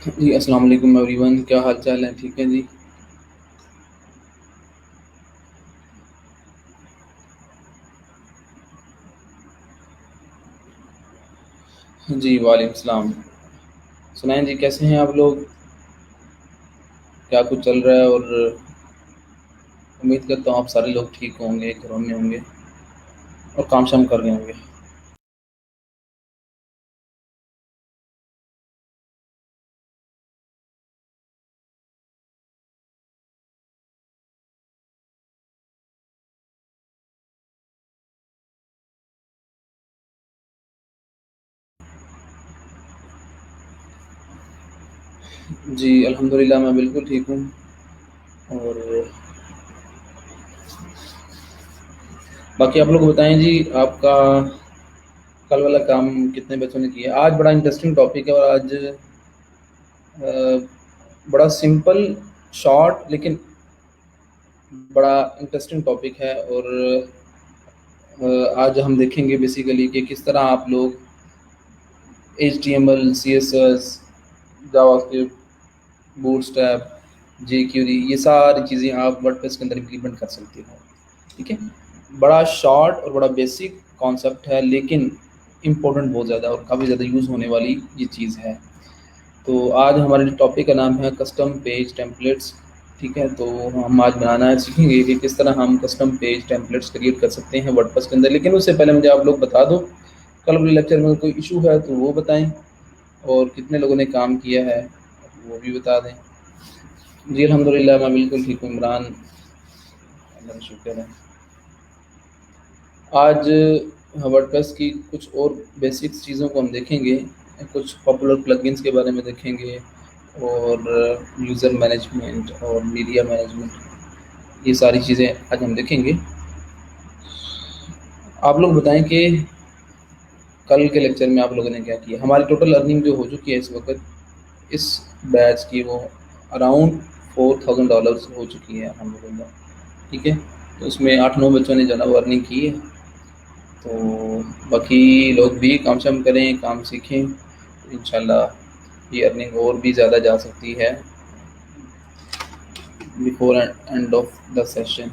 जी, अस्सलाम वालेकुम एवरीवन, क्या हाल चाल है? ठीक है जी। जी, वालेकुम सलाम। सुनाएं जी, कैसे हैं आप लोग? क्या कुछ चल रहा है? और उम्मीद करता हूँ आप सारे लोग ठीक होंगे, घरों में होंगे और काम शाम कर रहे होंगे। जी, अल्हम्दुलिल्लाह मैं बिल्कुल ठीक हूँ। और बाकी आप लोग बताएं जी, आपका कल वाला काम कितने बच्चों ने किया? आज बड़ा इंटरेस्टिंग टॉपिक है और आज बड़ा सिंपल, शॉर्ट लेकिन बड़ा इंटरेस्टिंग टॉपिक है। और आज हम देखेंगे बेसिकली कि किस तरह आप लोग HTML, CSS, JavaScript, bootstrap, jQuery ये सारी चीज़ें आप वर्डप्रेस के अंदर इम्प्लीमेंट कर सकते हो। ठीक है? बड़ा शॉर्ट और बड़ा बेसिक कॉन्सेप्ट है, लेकिन इम्पोर्टेंट बहुत ज़्यादा और काफ़ी ज़्यादा यूज़ होने वाली ये चीज़ है। तो आज हमारे टॉपिक का नाम है कस्टम पेज टेम्पलेट्स। ठीक है? तो हम आज बनाना है, सीखेंगे कि किस तरह हम कस्टम पेज टेम्पलेट्स क्रिएट कर सकते हैं वर्डप्रेस के अंदर। लेकिन उससे पहले मुझे आप लोग बता दो, कल वाले लेक्चर में कोई इशू है तो वो बताएं, और कितने लोगों ने काम किया है वो भी बता दें। जी अल्हम्दुलिल्लाह मैं बिल्कुल ठीक हूँ इमरान, अल्लाह का शुक्र है। आज वर्डप्रेस की कुछ और बेसिक्स चीज़ों को हम देखेंगे, कुछ पॉपुलर प्लगइन्स के बारे में देखेंगे, और यूज़र मैनेजमेंट और मीडिया मैनेजमेंट, ये सारी चीज़ें आज हम देखेंगे। आप लोग बताएं कि कल के लेक्चर में आप लोगों ने क्या किया। हमारी टोटल अर्निंग जो हो चुकी है इस वक्त इस बैच की, वो अराउंड $4000 हो चुकी है हम लोगों का। ठीक है? तो उसमें 8-9 बच्चों ने जो है ना वो अर्निंग की है। तो बाकी लोग भी काम शाम करें, काम सीखें, तो इंशाल्लाह ये अर्निंग और भी ज़्यादा जा सकती है before end of the session.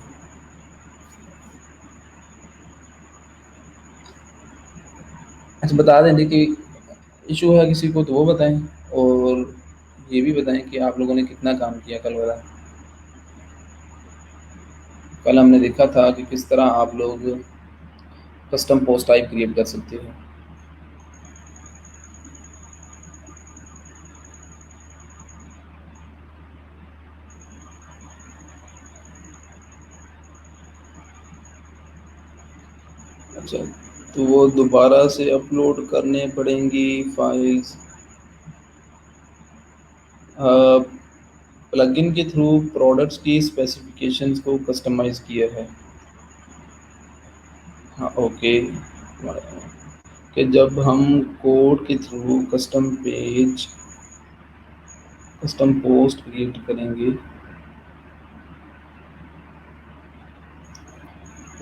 अच्छा, बता दें जी कि इशू है किसी को तो वो बताएं, और ये भी बताएं कि आप लोगों ने कितना काम किया कल वाला। कल हमने देखा था कि किस तरह आप लोग कस्टम पोस्ट टाइप क्रिएट कर सकते हो। अच्छा, तो वो दोबारा से अपलोड करने पड़ेंगी फाइल्स प्लगइन के थ्रू, प्रोडक्ट्स की स्पेसिफिकेशंस को कस्टमाइज किया है। हाँ, ओके। कि जब हम कोड के थ्रू कस्टम पोस्ट क्रिएट करेंगे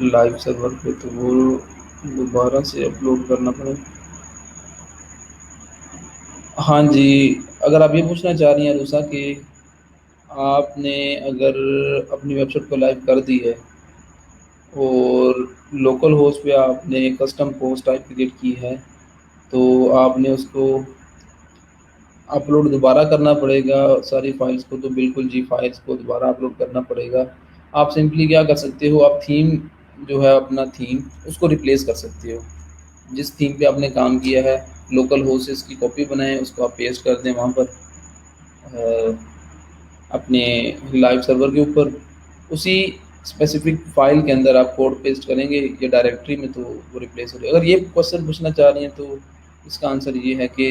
लाइव सर्वर पे, तो वो दोबारा से अपलोड करना पड़ेगा। हाँ जी, अगर आप ये पूछना चाह रही हैं रूसा कि आपने अगर अपनी वेबसाइट को लाइव कर दी है और लोकल होस्ट पे आपने कस्टम पोस्ट टाइप क्रिएट की है, तो आपने उसको अपलोड दोबारा करना पड़ेगा सारी फाइल्स को। तो बिल्कुल जी, फाइल्स को दोबारा अपलोड करना पड़ेगा। आप सिंपली क्या कर सकते हो, आप थीम जो है अपना थीम उसको रिप्लेस कर सकते हो। जिस थीम पे आपने काम किया है, लोकल होस्ट से इसकी कॉपी बनाएं, उसको आप पेस्ट कर दें वहाँ पर अपने लाइव सर्वर के ऊपर। उसी स्पेसिफिक फाइल के अंदर आप कोड पेस्ट करेंगे या डायरेक्टरी में, तो वो रिप्लेस हो जाएगा। अगर ये क्वेश्चन पूछना चाह रही हैं तो इसका आंसर ये है कि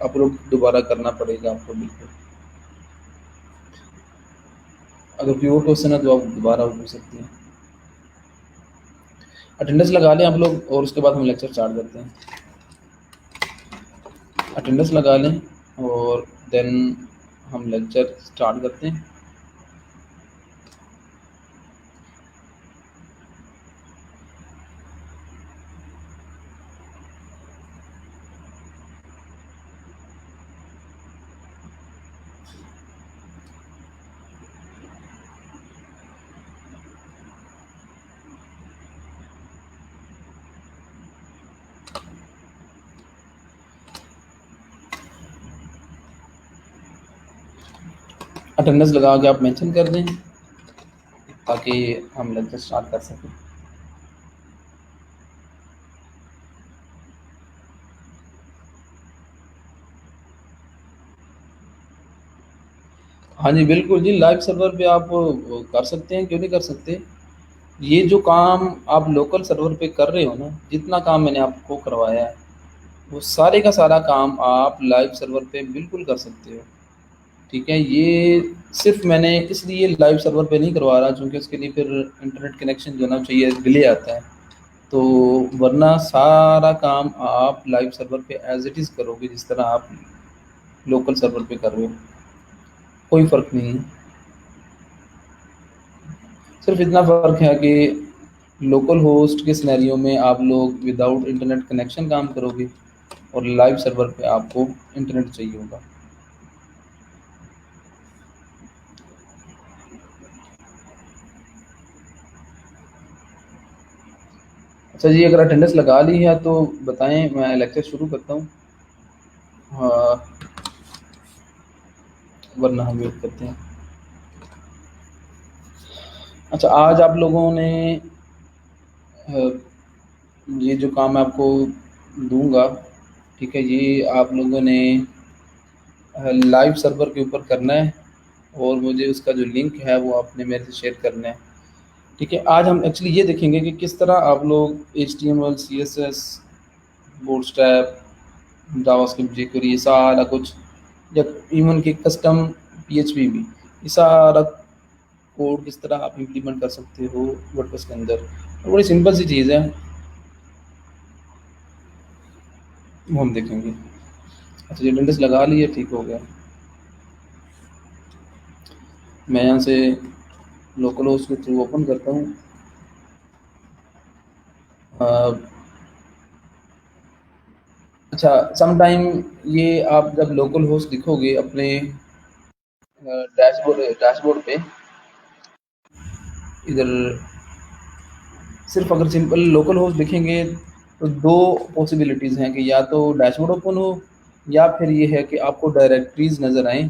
अपलोड दोबारा करना पड़ेगा आपको बिल्कुल। अगर कोई और क्वेश्चन है तो आप दोबारा पूछ सकते हैं। अटेंडेंस लगा लें आप लोग, और उसके बाद हम लेक्चर स्टार्ट करते हैं। अटेंडेंस लगा लें और देन हम लेक्चर स्टार्ट करते हैं। अटेंडेंस लगा के आप मेंशन कर दें ताकि हम लेक्चर स्टार्ट कर सकें। हाँ जी, बिल्कुल जी, लाइव सर्वर पे आप कर सकते हैं, क्यों नहीं कर सकते। ये जो काम आप लोकल सर्वर पे कर रहे हो ना, जितना काम मैंने आपको करवाया है, वो सारे का सारा काम आप लाइव सर्वर पे बिल्कुल कर सकते हो। ठीक है, ये सिर्फ मैंने इसलिए लाइव सर्वर पे नहीं करवा रहा क्योंकि उसके लिए फिर इंटरनेट कनेक्शन जो ना चाहिए, डिले आता है। तो वरना सारा काम आप लाइव सर्वर पे एज इट इज़ करोगे जिस तरह आप लोकल सर्वर पे कर रहे हो, कोई फ़र्क नहीं है। सिर्फ इतना फ़र्क है कि लोकल होस्ट के सिनेरियो में आप लोग विदाउट इंटरनेट कनेक्शन काम करोगे और लाइव सर्वर पे आपको इंटरनेट चाहिए होगा। अच्छा जी, अगर अटेंडेंस लगा ली है तो बताएं, मैं लेक्चर शुरू करता हूँ। हाँ, वरना हम वेट करते हैं। अच्छा, आज आप लोगों ने अ, ये जो काम मैं आपको दूंगा, ठीक है, ये आप लोगों ने लाइव सर्वर के ऊपर करना है और मुझे उसका जो लिंक है वो आपने मेरे से शेयर करना है। ठीक है, आज हम एक्चुअली ये देखेंगे कि किस तरह आप लोग HTML, CSS, bootstrap, JavaScript, jQuery, ये सारा कुछ, या इवन कि कस्टम PHP भी, ये सारा कोड किस तरह आप इम्प्लीमेंट कर सकते हो वर्डप्रेस के अंदर। और बड़ी सिंपल सी चीज़ है, वो हम देखेंगे। अच्छा, ये अटेंडेंस लगा ली है, ठीक हो गया। मैं यहाँ से लोकल होस्ट के थ्रू ओपन करता हूँ। अ, अच्छा, समटाइम ये आप जब लोकल होस्ट लिखोगे अपने डैशबोर्ड डैशबोर्ड पे, इधर सिर्फ अगर सिंपल लोकल होस्ट लिखेंगे तो दो पॉसिबिलिटीज़ हैं कि या तो डैशबोर्ड ओपन हो या फिर ये है कि आपको डायरेक्टरीज नज़र आएँ।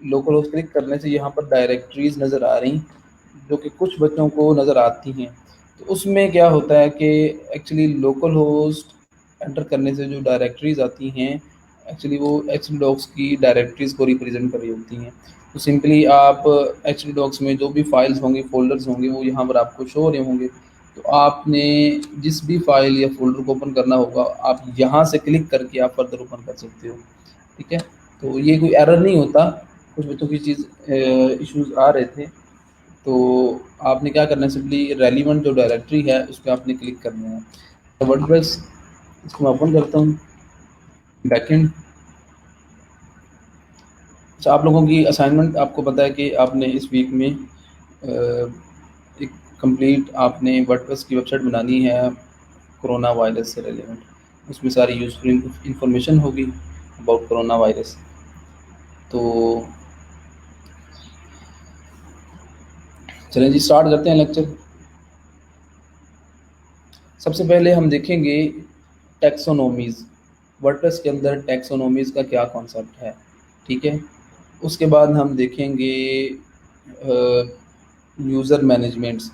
लोकल होस्ट क्लिक करने से यहाँ पर डायरेक्टरीज नज़र आ रही, जो कि कुछ बच्चों को नज़र आती हैं। तो उसमें क्या होता है कि एक्चुअली लोकल होस्ट एंटर करने से जो डायरेक्टरीज आती हैं, एक्चुअली वो एच डॉक्स की डायरेक्टरीज को रिप्रेजेंट कर रही होती हैं। तो सिंपली आप एच डॉक्स में जो भी फाइल्स होंगी, फोल्डर्स होंगे, वो यहाँ पर आपको शो हो रहे होंगे। तो आपने जिस भी फाइल या फोल्डर को ओपन करना होगा, आप यहाँ से क्लिक करके आप फर्दर ओपन कर सकते हो। ठीक है, तो ये कोई एरर नहीं होता। कुछ बच्चों की चीज़ इश्यूज आ रहे थे, तो आपने क्या करना है, सिंपली रेलिवेंट जो डायरेक्टरी है उस पर आपने क्लिक करना है। तो वर्डप्रेस, इसको मैं ओपन करता हूँ, बैकएंड। अच्छा, आप लोगों की असाइनमेंट, आपको पता है कि आपने इस वीक में एक कंप्लीट आपने वर्डप्रेस की वेबसाइट बनानी है कोरोना वायरस से रिलेवेंट। उसमें सारी यूजफुल इंफॉर्मेशन होगी अबाउट कोरोना वायरस। तो चलें जी, स्टार्ट करते हैं लेक्चर। सबसे पहले हम देखेंगे टैक्सोनॉमीज़, वर्डप्रेस के अंदर टैक्सोनॉमीज़ का क्या कॉन्सेप्ट है। ठीक है, उसके बाद हम देखेंगे यूज़र मैनेजमेंट्स।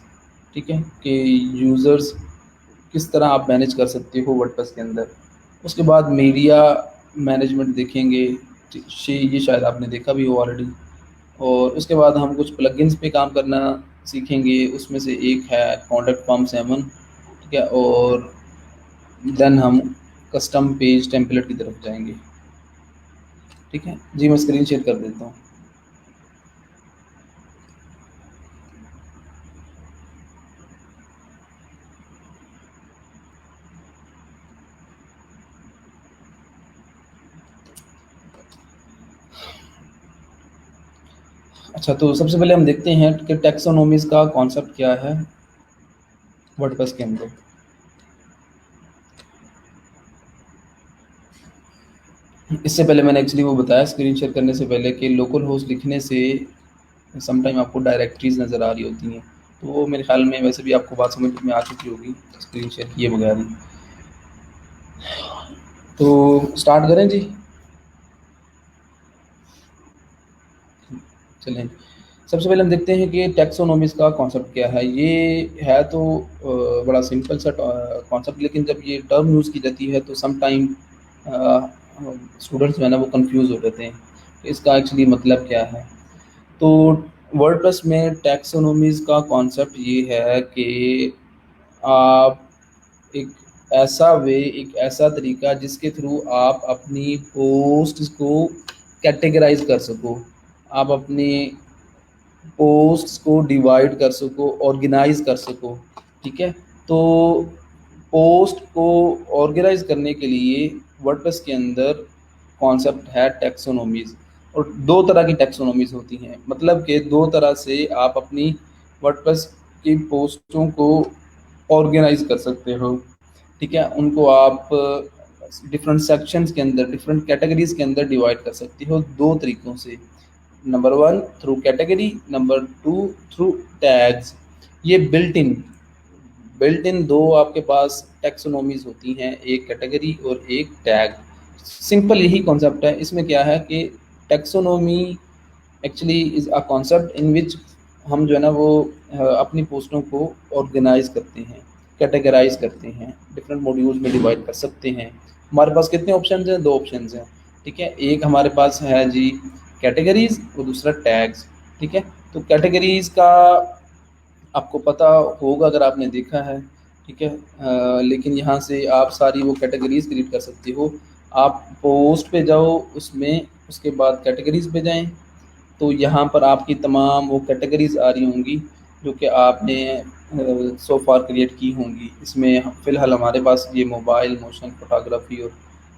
ठीक है, कि यूज़र्स किस तरह आप मैनेज कर सकते हो वर्डप्रेस के अंदर। उसके बाद मीडिया मैनेजमेंट देखेंगे, ये शायद आपने देखा भी हो ऑलरेडी। और उसके बाद हम कुछ प्लगइन्स पे काम करना सीखेंगे, उसमें से एक है कॉन्टैक्ट फॉर्म 7। ठीक है, और देन हम कस्टम पेज टेम्पलेट की तरफ जाएंगे। ठीक है जी, मैं स्क्रीन शेयर कर देता हूँ। अच्छा, तो सबसे पहले हम देखते हैं कि टैक्सोनॉमीज़ का कॉन्सेप्ट क्या है वर्डप्रेस के अंदर। इससे पहले मैंने एक्चुअली वो बताया स्क्रीन शेयर करने से पहले कि लोकल होस्ट लिखने से समटाइम आपको डायरेक्टरीज नज़र आ रही होती हैं। तो वो मेरे ख्याल में वैसे भी आपको बात समझ में आ चुकी होगी स्क्रीन शेयर किए बगैर ही। तो स्टार्ट करें जी। चलें, सबसे पहले हम देखते हैं कि टैक्सोनॉमीज़ का कॉन्सेप्ट क्या है। ये है तो बड़ा सिंपल सा कॉन्सेप्ट, लेकिन जब ये टर्म यूज़ की जाती है तो सम टाइम स्टूडेंट्स जो है ना वो कंफ्यूज हो जाते हैं कि इसका एक्चुअली मतलब क्या है। तो वर्डप्रेस में टैक्सोनॉमीज़ का कॉन्सेप्ट ये है कि आप एक एक ऐसा तरीका जिसके थ्रू आप अपनी पोस्ट्स को कैटेगराइज कर सको, आप अपनी पोस्ट्स को डिवाइड कर सको, ऑर्गेनाइज कर सको। ठीक है, तो पोस्ट को ऑर्गेनाइज करने के लिए वर्डप्रेस के अंदर कॉन्सेप्ट है टैक्सोनॉमीज़। और दो तरह की टैक्सोनॉमीज़ होती हैं, मतलब कि दो तरह से आप अपनी वर्डप्रेस की पोस्टों को ऑर्गेनाइज कर सकते हो। ठीक है, उनको आप डिफरेंट सेक्शंस के अंदर, डिफरेंट कैटेगरीज के अंदर डिवाइड कर सकते हो दो तरीक़ों से। Number one through category, number two through tags. ये बिल्ट इन दो आपके पास टैक्सोनॉमीज होती हैं, एक कैटेगरी और एक टैग। सिंपल यही कॉन्सेप्ट है। इसमें क्या है कि taxonomy actually is a concept in which हम जो है ना वो अपनी पोस्टों को ऑर्गेनाइज करते हैं, कैटेगराइज करते हैं, डिफरेंट मॉड्यूल्स में डिवाइड कर सकते हैं। हमारे पास कितने ऑप्शंस हैं? दो ऑप्शंस हैं। ठीक है, एक हमारे पास है जी कैटेगरीज और दूसरा टैग्स। ठीक है, तो कैटेगरीज का आपको पता होगा अगर आपने देखा है। ठीक है, लेकिन यहाँ से आप सारी वो कैटेगरीज क्रिएट कर सकते हो। आप पोस्ट पे जाओ, उसमें उसके बाद कैटेगरीज पे जाएं, तो यहाँ पर आपकी तमाम वो कैटेगरीज आ रही होंगी जो कि आपने सो फार क्रिएट की होंगी। इसमें फ़िलहाल हमारे पास ये मोबाइल, मोशन फोटोग्राफी और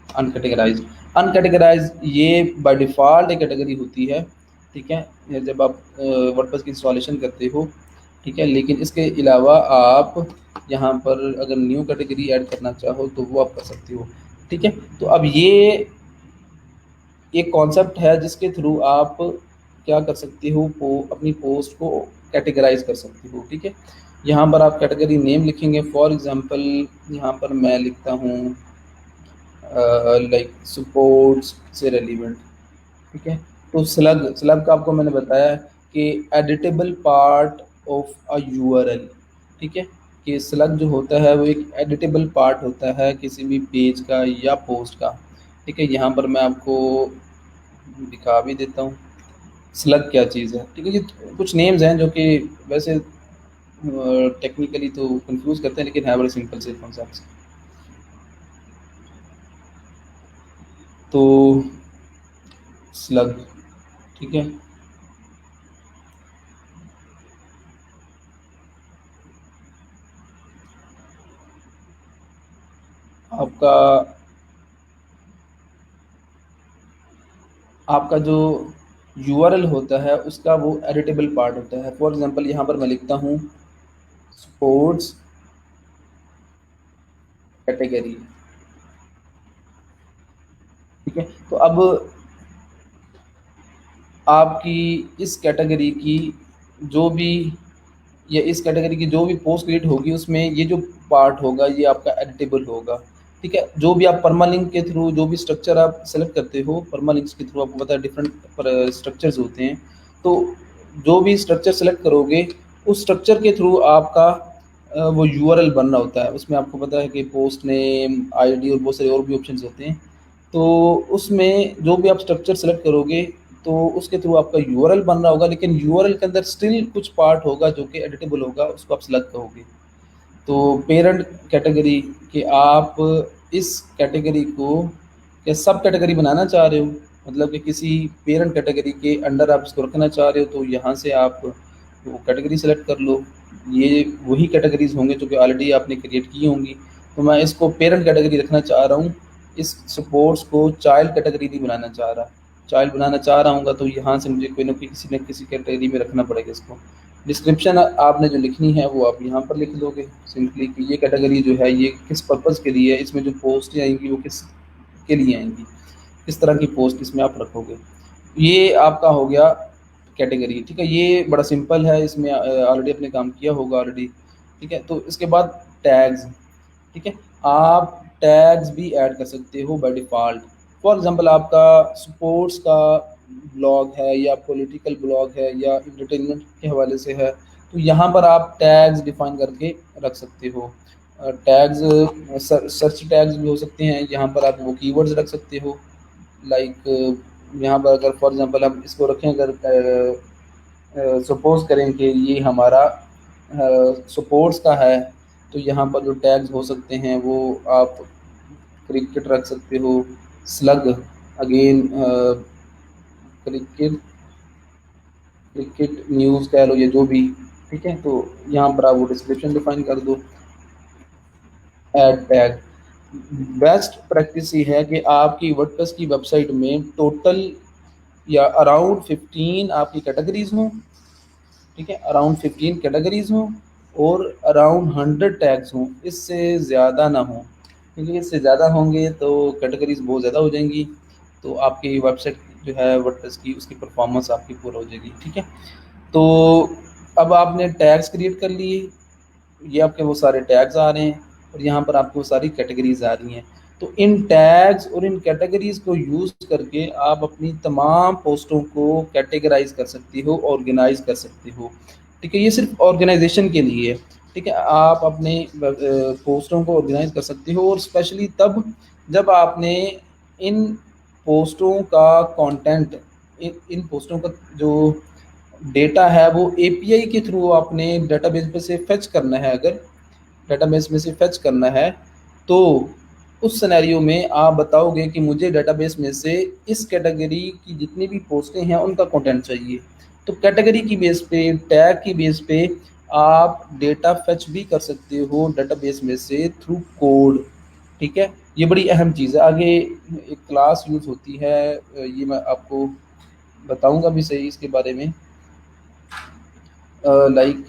अनकैटेगराइज। अनकैटेगराइज ये बाय डिफ़ॉल्ट एक कैटेगरी होती है। ठीक है, ये जब आप वर्डप्रेस की इंस्टॉलेशन करते हो। ठीक है, लेकिन इसके अलावा आप यहाँ पर अगर न्यू कैटेगरी ऐड करना चाहो तो वो आप कर सकते हो। ठीक है, तो अब ये एक कॉन्सेप्ट है जिसके थ्रू आप क्या कर सकते हो, अपनी पोस्ट को कैटेगराइज कर सकते हो। ठीक है, यहाँ पर आप कैटेगरी नेम लिखेंगे। फॉर एग्जांपल यहाँ पर मैं लिखता हूँ लाइक स्पोर्ट्स से रेलिवेंट। ठीक है, तो स्लग का आपको मैंने बताया कि editable part of a URL. ठीक है, कि स्लग जो होता है वो एक एडिटेबल पार्ट होता है किसी भी पेज का या पोस्ट का। ठीक है, यहाँ पर मैं आपको दिखा भी देता हूँ स्लग क्या चीज़ है। ठीक है, ये कुछ नेम्स हैं जो कि वैसे टेक्निकली तो कंफ्यूज करते हैं, लेकिन है बड़े सिंपल से कॉन्सेप्ट। तो स्लग, ठीक है, आपका आपका जो यूआरएल होता है उसका वो एडिटेबल पार्ट होता है। फॉर एग्जांपल यहाँ पर मैं लिखता हूँ स्पोर्ट्स कैटेगरी। ठीक है, तो अब आपकी इस कैटेगरी की जो भी या इस कैटेगरी की जो भी पोस्ट क्रिएट होगी उसमें ये जो पार्ट होगा ये आपका एडिटेबल होगा। ठीक है, जो भी आप परमालिंक के थ्रू जो भी स्ट्रक्चर आप सेलेक्ट करते हो, परमालिंक्स के थ्रू आपको पता है डिफरेंट स्ट्रक्चर्स होते हैं। तो जो भी स्ट्रक्चर सेलेक्ट करोगे उस स्ट्रक्चर के थ्रू आपका वो यूआरएल बनना होता है। उसमें आपको पता है कि पोस्ट नेम, आईडी और बहुत सारे और भी ऑप्शंस होते हैं। तो उसमें जो भी आप स्ट्रक्चर सेलेक्ट करोगे तो उसके थ्रू आपका यूआरएल बन रहा होगा, लेकिन यूआरएल के अंदर स्टिल कुछ पार्ट होगा जो कि एडिटेबल होगा, उसको आप सेलेक्ट करोगे। तो पेरेंट कैटेगरी कि आप इस कैटेगरी को क्या सब कैटेगरी बनाना चाह रहे हो, मतलब कि किसी पेरेंट कैटेगरी के अंडर आप इसको रखना चाह रहे हो, तो यहाँ से आप वो कैटेगरी सेलेक्ट कर लो। ये वही कैटेगरीज होंगे जो कि ऑलरेडी आपने क्रिएट की होंगी। तो मैं इसको पेरेंट कैटेगरी रखना चाह रहा हूँ, इस स्पोर्ट्स को चाइल्ड कैटेगरी नहीं बनाना चाह रहा। चाइल्ड बनाना चाह रहा हूँ तो यहाँ से मुझे कोई ना कोई किसी न किसी कैटेगरी में रखना पड़ेगा इसको। डिस्क्रिप्शन आपने जो लिखनी है वो आप यहाँ पर लिख दोगे सिंपली कि ये कैटेगरी जो है ये किस पर्पज़ के लिए है, इसमें जो पोस्ट आएंगी वो किस के लिए आएंगी, किस तरह की पोस्ट इसमें आप रखोगे। ये आपका हो गया कैटेगरी। ठीक है, ये बड़ा सिंपल है, इसमें ऑलरेडी अपने काम किया होगा ऑलरेडी। ठीक है, तो इसके बाद टैग्स। ठीक है, आप टैग्स भी ऐड कर सकते हो बाय डिफ़ॉल्ट। फॉर एग्जांपल आपका स्पोर्ट्स का ब्लॉग है या पॉलिटिकल ब्लॉग है या इंटरटेनमेंट के हवाले से है, तो यहाँ पर आप टैग्स डिफाइन करके रख सकते हो। टैग्स सर्च टैग्स भी हो सकते हैं, यहाँ पर आप वो कीवर्ड्स रख सकते हो। लाइक यहाँ पर अगर फॉर एग्जांपल हम इसको रखें, अगर सपोज करें कि ये हमारा सपोर्ट्स का है, तो यहाँ पर जो टैग्स हो सकते हैं वो आप क्रिकेट रख सकते हो, slug, again cricket, cricket news कह लो या जो भी, ठीक है। तो यहाँ पर आप वो डिस्क्रिप्शन डिफाइन कर दो, ऐड टैग। बेस्ट प्रैक्टिस ये है कि आपकी वर्डप्रेस की वेबसाइट में टोटल या अराउंड 15 आपकी कैटेगरीज हों, ठीक है, अराउंड 15 कैटेगरीज हों और अराउंड 100 टैग्स हों, इससे ज़्यादा ना हों, क्योंकि इससे ज़्यादा होंगे तो कैटेगरीज बहुत ज़्यादा हो जाएंगी, तो आपकी वेबसाइट जो है वर्डप्रेस की, उसकी परफॉर्मेंस आपकी पूरी हो जाएगी, ठीक है। तो अब आपने टैग्स क्रिएट कर लिए, ये आपके वो सारे टैग्स आ रहे हैं और यहाँ पर आपको सारी कैटेगरीज आ रही हैं। तो इन टैग्स और इन कैटेगरीज को यूज़ करके आप अपनी तमाम पोस्टों को कैटेगराइज कर सकती हो, ऑर्गेनाइज कर सकती हो, ठीक है। ये सिर्फ ऑर्गेनाइजेशन के लिए है, ठीक है। आप अपने पोस्टों को ऑर्गेनाइज कर सकती हो, और स्पेशली तब जब आपने इन पोस्टों का कंटेंट, इन पोस्टों का जो डेटा है वो एपीआई के थ्रू आपने डेटाबेस में से फेच करना है, अगर डेटाबेस में से फेच करना है, तो उस सिनेरियो में आप बताओगे कि मुझे डेटाबेस में से इस कैटेगरी की जितनी भी पोस्टें हैं उनका कंटेंट चाहिए। तो कैटेगरी की बेस पे, टैग की बेस पे आप डेटा फेच भी कर सकते हो डेटाबेस में से थ्रू कोड, ठीक है। ये बड़ी अहम चीज़ है। आगे एक क्लास यूज़ होती है, ये मैं आपको बताऊंगा भी सही इसके बारे में, लाइक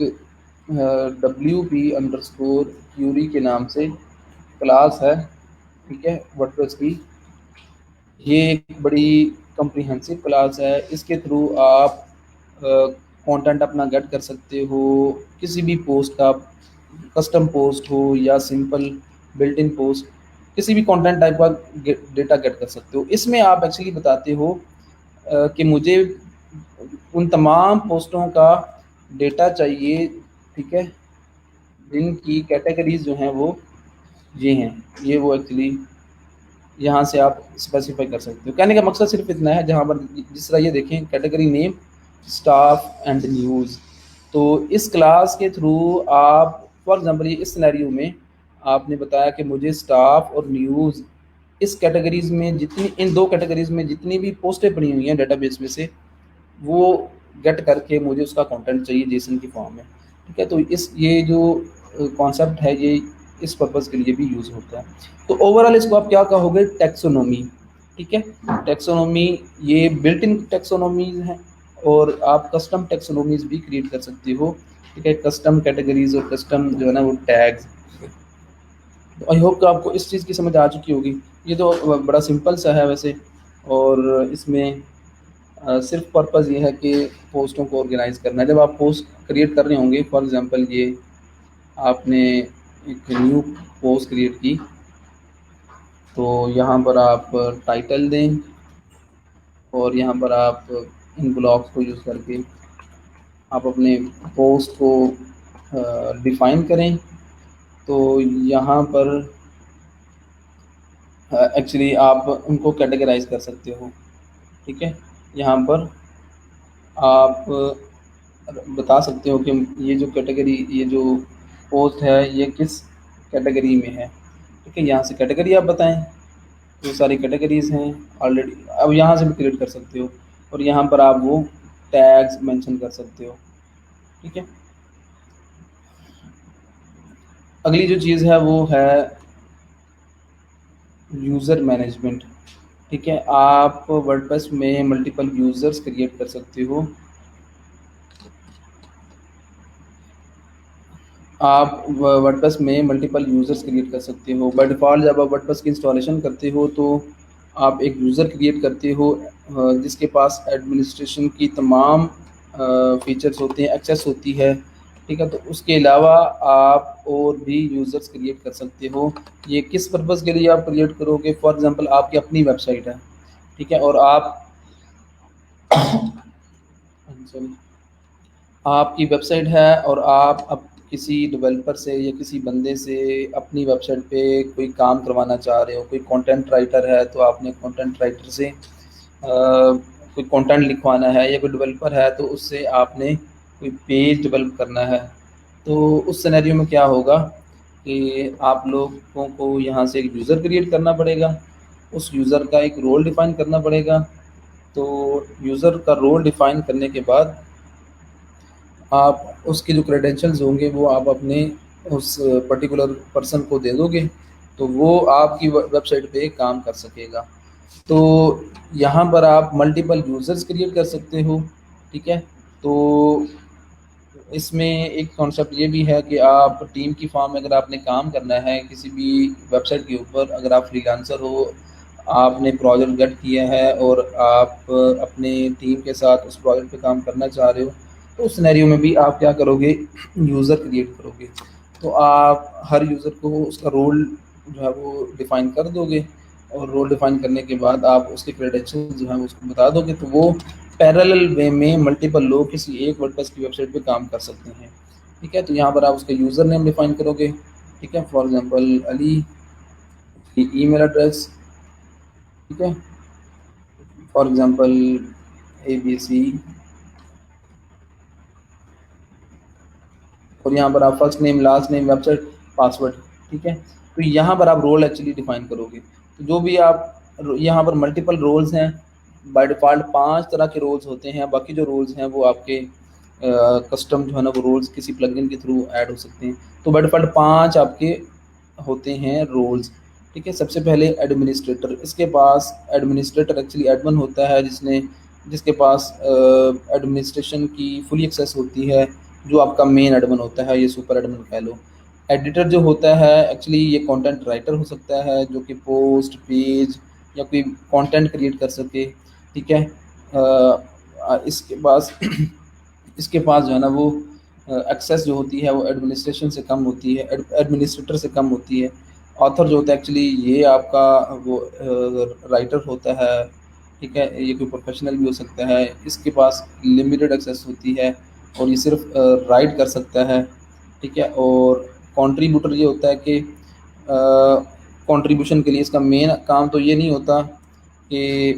WP_क्यूरी के नाम से क्लास है, ठीक है, वर्डप्रेस की। ये एक बड़ी कम्प्रीहेंसिव क्लास है, इसके थ्रू आप कंटेंट अपना गेट कर सकते हो, किसी भी पोस्ट का, कस्टम पोस्ट हो या सिंपल बिल्ट इन पोस्ट, किसी भी कंटेंट टाइप का डेटा गेट कर सकते हो। इसमें आप एक्चुअली बताते हो कि मुझे उन तमाम पोस्टों का डेटा चाहिए, ठीक है, जिनकी कैटेगरीज जो हैं वो ये हैं, ये वो एक्चुअली यहाँ से आप स्पेसिफाई कर सकते हो। कहने का मकसद सिर्फ इतना है, जहाँ पर जिस तरह ये देखें category name staff and news, तो इस क्लास के थ्रू आप फॉर एग्जांपल ये इस सिनेरियो में आपने बताया कि मुझे स्टाफ और न्यूज़ इस कैटेगरीज में जितनी, इन दो कैटेगरीज में जितनी भी पोस्टें पड़ी हुई हैं डेटाबेस में से, वो गेट करके मुझे उसका कंटेंट चाहिए जेसन की फॉर्म में, ठीक है। तो इस ये जो कॉन्सेप्ट है ये इस पर्पज़ के लिए भी यूज़ होता है। तो ओवरऑल इसको आप क्या कहोगे, टैक्सोनॉमी, ठीक है। टैक्सोनॉमी ये बिल्ट इन टैक्सोनॉमीज हैं, और आप कस्टम टैक्सोनॉमीज भी क्रिएट कर सकते हो, ठीक है, कस्टम कैटेगरीज और कस्टम जो है ना वो टैग्स। तो आई होप कि आपको इस चीज़ की समझ आ चुकी होगी। ये तो बड़ा सिंपल सा है वैसे, और इसमें सिर्फ पर्पज़ ये है कि पोस्टों को ऑर्गेनाइज करना है। जब आप पोस्ट क्रिएट कर रहे होंगे, फॉर एग्जांपल ये आपने एक न्यू पोस्ट क्रिएट की, तो यहाँ पर आप टाइटल दें और यहाँ पर आप इन ब्लॉक्स को यूज़ करके आप अपने पोस्ट को डिफ़ाइन करें। तो यहाँ पर एक्चुअली आप उनको कैटेगराइज कर सकते हो, ठीक है। यहाँ पर आप बता सकते हो कि ये जो कैटेगरी, ये जो पोस्ट है ये किस कैटेगरी में है, ठीक है। यहाँ से कैटेगरी आप बताएं, तो सारी कैटेगरीज हैं ऑलरेडी, अब यहाँ से भी क्रिएट कर सकते हो, और यहाँ पर आप वो टैग्स मेंशन कर सकते हो, ठीक है। अगली जो चीज़ है वो है यूज़र मैनेजमेंट, ठीक है। आप वर्डप्रेस में मल्टीपल यूज़र्स क्रिएट कर सकते हो। आप वर्डप्रेस में मल्टीपल यूज़र्स क्रिएट कर सकते हो। बाय डिफ़ॉल्ट जब आप वर्डप्रेस की इंस्टॉलेशन करते हो तो आप एक यूज़र क्रिएट करते हो जिसके पास एडमिनिस्ट्रेशन की तमाम फीचर्स होते हैं, एक्सेस होती है, ठीक है। तो उसके अलावा आप और भी यूज़र्स क्रिएट कर सकते हो। ये किस पर्पज़ के लिए आप क्रिएट करोगे, फॉर एग्ज़ाम्पल आपकी अपनी वेबसाइट है, ठीक है, और आप सॉरी, आपकी वेबसाइट है और आप अब किसी डेवलपर से या किसी बंदे से अपनी वेबसाइट पे कोई काम करवाना चाह रहे हो, कोई कंटेंट राइटर है तो आपने कंटेंट राइटर से कोई कंटेंट लिखवाना है, या कोई डेवलपर है तो उससे आपने कोई पेज डेवलप करना है। तो उस सिनेरियो में क्या होगा कि आप लोगों को यहाँ से एक यूज़र क्रिएट करना पड़ेगा, उस यूज़र का एक रोल डिफ़ाइन करना पड़ेगा। तो यूज़र का रोल डिफ़ाइन करने के बाद आप उसके जो क्रेडेंशियल्स होंगे वो आप अपने उस पर्टिकुलर पर्सन को दे दोगे, तो वो आपकी वेबसाइट पे काम कर सकेगा। तो यहाँ पर आप मल्टीपल यूज़र्स क्रिएट कर सकते हो, ठीक है। तो इसमें एक कॉन्सेप्ट ये भी है कि आप टीम की फॉर्म में अगर आपने काम करना है किसी भी वेबसाइट के ऊपर, अगर आप फ्रीलांसर हो, आपने प्रोजेक्ट गेट किया है और आप अपने टीम के साथ उस प्रोजेक्ट पे काम करना चाह रहे हो, तो उस सिनेरियो में भी आप क्या करोगे, यूज़र क्रिएट करोगे। तो आप हर यूज़र को उसका रोल जो है वो डिफ़ाइन कर दोगे, और रोल डिफ़ाइन करने के बाद आप उसके क्रेडेंशियल जो है उसको बता दोगे, तो वो पैरेलल वे में मल्टीपल लोग किसी एक वर्डप्रेस की वेबसाइट पे काम कर सकते हैं, ठीक है। तो यहाँ पर आप उसका यूज़र नेम डिफ़ाइन करोगे, ठीक है, for example Ali, email address, ठीक है, फॉर एग्जांपल ABC, और यहाँ पर आप first name, last name, website, password, ठीक है। तो यहाँ पर आप रोल एक्चुअली डिफाइन करोगे। तो जो भी आप यहाँ पर मल्टीपल रोल्स हैं, बाय डिफ़ॉल्ट 5 तरह के रोल्स होते हैं, बाकी जो रोल्स हैं वो आपके कस्टम जो है ना वो रोल्स किसी प्लगइन के थ्रू ऐड हो सकते हैं। तो बाय डिफ़ॉल्ट 5 आपके होते हैं रोल्स, ठीक है। सबसे पहले एडमिनिस्ट्रेटर, इसके पास एडमिनिस्ट्रेटर एक्चुअली एडमिन होता है जिसके पास एडमिनिस्ट्रेशन की फुली एक्सेस होती है, जो आपका मेन एडमिन होता है, ये सुपर एडमिन कह लो। एडिटर जो होता है एक्चुअली ये कंटेंट राइटर हो सकता है, जो कि पोस्ट, पेज या कोई कंटेंट क्रिएट कर सके, ठीक है। इसके पास इसके पास जो है ना वो एक्सेस जो होती है वो एडमिनिस्ट्रेशन से कम होती है, एडमिनिस्ट्रेटर से कम होती है। ऑथर जो होता है एक्चुअली ये आपका वो राइटर होता है, ठीक है, ये कोई प्रोफेशनल भी हो सकता है, इसके पास लिमिटेड एक्सेस होती है और ये सिर्फ राइट कर सकता है, ठीक है। और कंट्रीब्यूटर ये होता है कि कंट्रीब्यूशन के लिए इसका मेन काम तो ये नहीं होता कि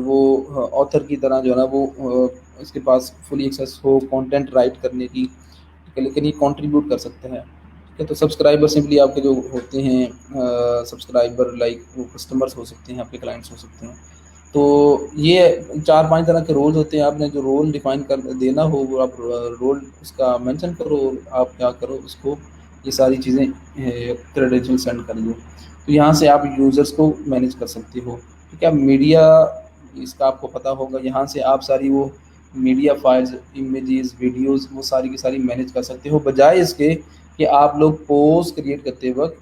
वो ऑथर की तरह जो है ना वो इसके पास फुली एक्सेस हो कंटेंट राइट करने की, ठीक है, लेकिन ये कंट्रीब्यूट कर सकते हैं, ठीक है। तो सब्सक्राइबर सिंपली आपके जो होते हैं सब्सक्राइबर, लाइक वो कस्टमर्स हो सकते हैं, आपके क्लाइंट्स हो सकते हैं। तो ये 4-5 तरह के रोल्स होते हैं, आपने जो रोल डिफाइन कर देना हो वो आप रोल उसका मेंशन करो, आप क्या करो उसको ये सारी चीज़ें क्रेडेंशियल सेंड कर दो। तो यहाँ से आप यूज़र्स को मैनेज कर सकते हो, ठीक है। मीडिया, इसका आपको पता होगा, यहाँ से आप सारी वो मीडिया फाइल्स, इमेजेस, वीडियोस वो सारी की सारी मैनेज कर सकते हो, बजाय इसके कि आप लोग पोस्ट क्रिएट करते वक्त,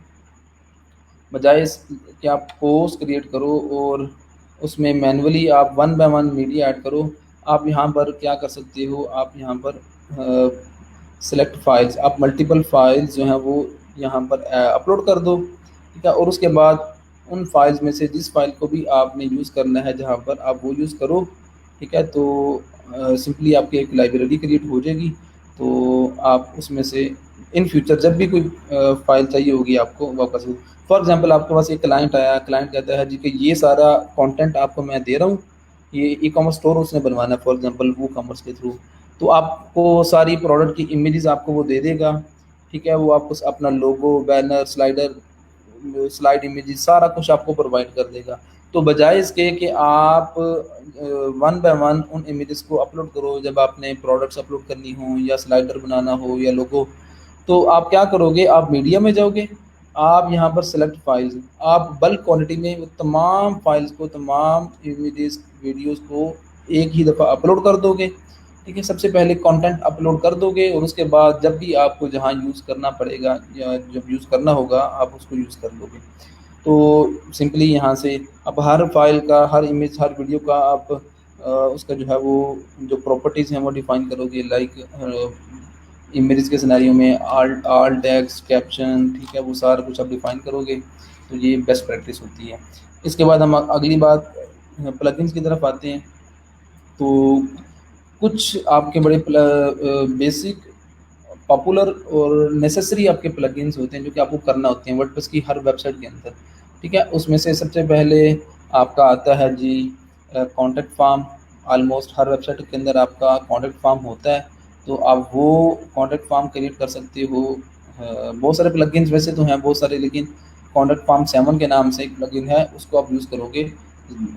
बजाय इस कि आप पोस्ट क्रिएट करो और उसमें मैनुअली आप one by one media add करो। आप यहाँ पर क्या कर सकते हो, आप यहाँ पर सेलेक्ट फाइल्स, आप मल्टीपल फाइल्स जो हैं वो यहाँ पर अपलोड कर दो, ठीक है। और उसके बाद उन फाइल्स में से जिस फाइल को भी आपने यूज़ करना है जहाँ पर आप वो यूज़ करो, ठीक है। तो सिंपली आपकी एक लाइब्रेरी क्रिएट हो जाएगी, तो आप उसमें से इन फ्यूचर जब भी कोई फाइल चाहिए होगी आपको वापस, फॉर एग्जांपल आपके पास एक क्लाइंट आया, क्लाइंट कहता है जी कि ये सारा कंटेंट आपको मैं दे रहा हूँ, ये ई कॉमर्स स्टोर उसने बनवाना है फॉर एग्जांपल वो कॉमर्स के थ्रू, तो आपको सारी प्रोडक्ट की इमेजेस आपको वो दे देगा, ठीक है। वो आपको अपना लोगो, बैनर, स्लाइडर, स्लाइड इमेजेस सारा कुछ आपको प्रोवाइड कर देगा। तो बजाय इसके कि आप वन बाय वन उन इमेजेस को अपलोड करो, जब आपने प्रोडक्ट्स अपलोड करनी हो या स्लाइडर बनाना हो या लोगो, तो आप क्या करोगे, आप मीडिया में जाओगे, आप यहाँ पर सेलेक्ट फाइल्स, आप बल्क क्वांटिटी में वो तमाम फाइल्स को, तमाम इमेजेस, वीडियोस को एक ही दफ़ा अपलोड कर दोगे, ठीक है। सबसे पहले कंटेंट अपलोड कर दोगे और उसके बाद जब भी आपको जहाँ यूज़ करना पड़ेगा या जब यूज़ करना होगा आप उसको यूज़ कर लोगे। तो सिंपली यहाँ से अब हर फाइल का, हर इमेज, हर वीडियो का आप उसका जो है वो जो प्रॉपर्टीज़ हैं वो डिफ़ाइन करोगे, लाइक इमेजेस के सिनेरियो में आल टेक्स्ट, कैप्शन, ठीक है, वो सारा कुछ आप डिफ़ाइन करोगे। तो ये बेस्ट प्रैक्टिस होती है। इसके बाद हम अगली बात प्लगइन्स की तरफ आते हैं। तो कुछ आपके बड़े बेसिक पॉपुलर और नेसेसरी आपके प्लगइन्स होते हैं जो कि आपको करना होते हैं वर्डप्रेस की हर वेबसाइट के अंदर। ठीक है, उसमें से सबसे पहले आपका आता है जी कॉन्टैक्ट फॉर्म। ऑलमोस्ट हर वेबसाइट के अंदर आपका कॉन्टैक्ट फॉर्म होता है, तो आप वो कॉन्टैक्ट फॉर्म क्रिएट कर सकते हो। बहुत सारे प्लगइन्स वैसे तो हैं बहुत सारे, लेकिन कॉन्टैक्ट फॉर्म 7 के नाम से एक प्लगइन है, उसको आप यूज़ करोगे।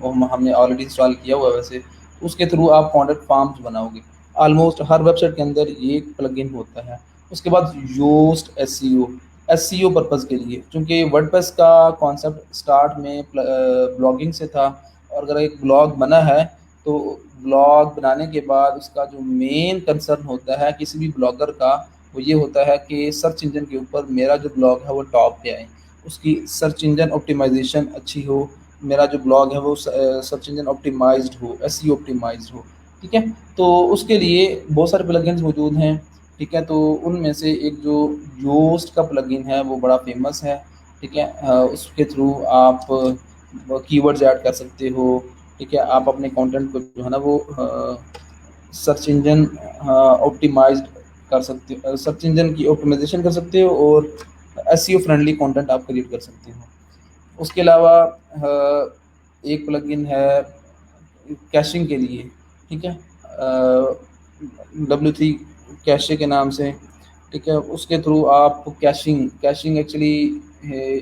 हमने ऑलरेडी इंस्टॉल किया हुआ है वैसे। उसके थ्रू आप कॉन्टैक्ट फॉर्म्स बनाओगे। ऑलमोस्ट हर वेबसाइट के अंदर ये एक प्लगइन होता है। उसके बाद योस्ट एसईओ, एसईओ पर्पज़ के लिए, क्योंकि वर्डप्रेस का कॉन्सेप्ट स्टार्ट में ब्लॉगिंग से था। और अगर एक ब्लॉग बना है तो ब्लॉग बनाने के बाद उसका जो मेन कंसर्न होता है किसी भी ब्लॉगर का, वो ये होता है कि सर्च इंजन के ऊपर मेरा जो ब्लॉग है वो टॉप पे आए, उसकी सर्च इंजन ऑप्टिमाइजेशन अच्छी हो, मेरा जो ब्लॉग है वो सर्च इंजन ऑप्टिमाइज्ड हो, एसईओ ऑप्टिमाइज्ड हो। ठीक है, तो उसके लिए बहुत सारे प्लगइन्स मौजूद हैं। ठीक है, तो उनमें से एक जो योस्ट का प्लगइन है वो बड़ा फेमस है। ठीक है, उसके थ्रू आप कीवर्ड्स ऐड कर सकते हो। ठीक है, आप अपने कंटेंट को जो है ना वो सर्च इंजन ऑप्टिमाइज्ड कर सकते हो, सर्च इंजन की ऑप्टिमाइजेशन कर सकते हो, और एसईओ फ्रेंडली कंटेंट आप क्रिएट कर सकते हो। उसके अलावा एक प्लगइन है कैशिंग के लिए। ठीक है, W3 कैशे के नाम से। ठीक है, उसके थ्रू आप कैशिंग कैशिंग एक्चुअली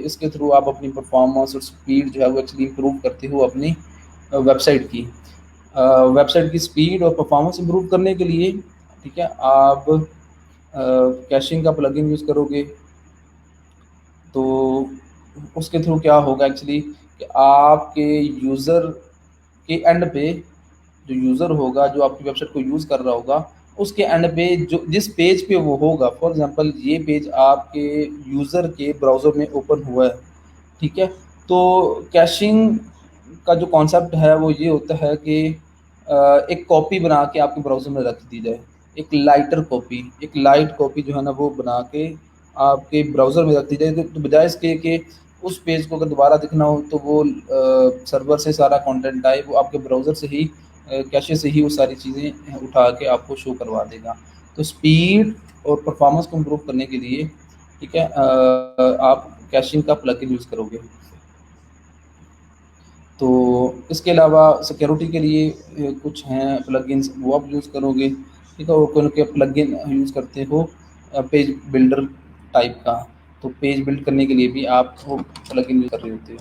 इसके थ्रू आप अपनी परफॉर्मेंस और स्पीड जो है वो एक्चुअली इम्प्रूव करते हो अपनी वेबसाइट की। वेबसाइट की स्पीड और परफॉर्मेंस इम्प्रूव करने के लिए, ठीक है, आप कैशिंग का प्लगइन यूज़ करोगे। तो उसके थ्रू क्या होगा एक्चुअली कि आपके यूज़र के एंड पे, जो यूज़र होगा जो आपकी वेबसाइट को यूज़ कर रहा होगा, उसके एंड पे जो जिस पेज पे वो होगा, फॉर एग्जांपल ये पेज आपके यूज़र के ब्राउज़र में ओपन हुआ है। ठीक है, तो कैशिंग का जो कॉन्सेप्ट है वो ये होता है कि एक कॉपी बना के आपके ब्राउज़र में रख दी जाए। एक लाइटर कॉपी, एक लाइट कॉपी जो है ना वो बना के आपके ब्राउज़र में रख दी जाए, तो बजाय इसके कि उस पेज को अगर दोबारा दिखना हो तो वो सर्वर से सारा कंटेंट आए, वो आपके ब्राउज़र से ही कैशे से ही वो सारी चीज़ें उठा के आपको शो करवा देगा। तो स्पीड और परफॉर्मेंस को इम्प्रूव करने के लिए, ठीक है, आप कैशिंग का प्लगइन यूज़ करोगे। तो इसके अलावा सिक्योरिटी के लिए कुछ हैं प्लगइन्स, वो आप यूज़ करोगे। ठीक है, और कौन के प्लगइन यूज़ करते हो पेज बिल्डर टाइप का, तो पेज बिल्ड करने के लिए भी आप वो प्लगइन यूज़ कर रहे होते हो।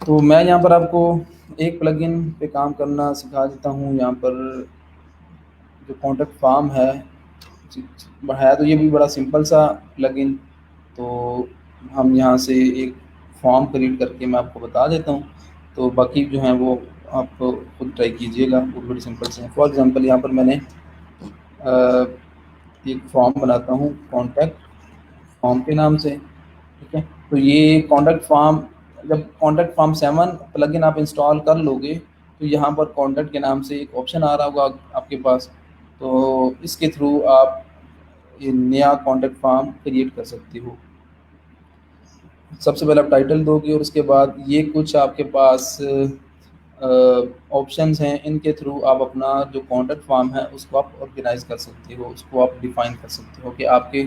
तो मैं यहाँ पर आपको एक प्लगइन पे काम करना सिखा देता हूँ। यहाँ पर जो कॉन्टैक्ट फॉर्म है, है तो ये भी बड़ा सिंपल सा प्लगइन। तो हम यहाँ से एक फॉर्म क्रिएट करके मैं आपको बता देता हूँ, तो बाकी जो है वो आप खुद ट्राई कीजिएगा, वो बड़ी सिंपल से हैं। फॉर एग्जांपल यहाँ पर मैंने अ, एक फॉर्म बनाता हूँ कॉन्टैक्ट फॉर्म के नाम से। ठीक है, तो ये कॉन्टैक्ट फॉर्म, जब कॉन्टैक्ट फॉर्म 7 प्लगइन आप इंस्टॉल कर लोगे तो यहाँ पर कॉन्टैक्ट के नाम से एक ऑप्शन आ रहा होगा आपके पास। तो इसके थ्रू आप ये नया कॉन्टैक्ट फॉर्म क्रिएट कर सकते हो। सबसे पहले आप टाइटल दोगे और उसके बाद ये कुछ आपके पास ऑप्शंस हैं, इनके थ्रू आप अपना जो कॉन्टैक्ट फॉर्म है उसको आप ऑर्गेनाइज कर सकते हो, उसको आप डिफाइन कर सकते हो कि आपके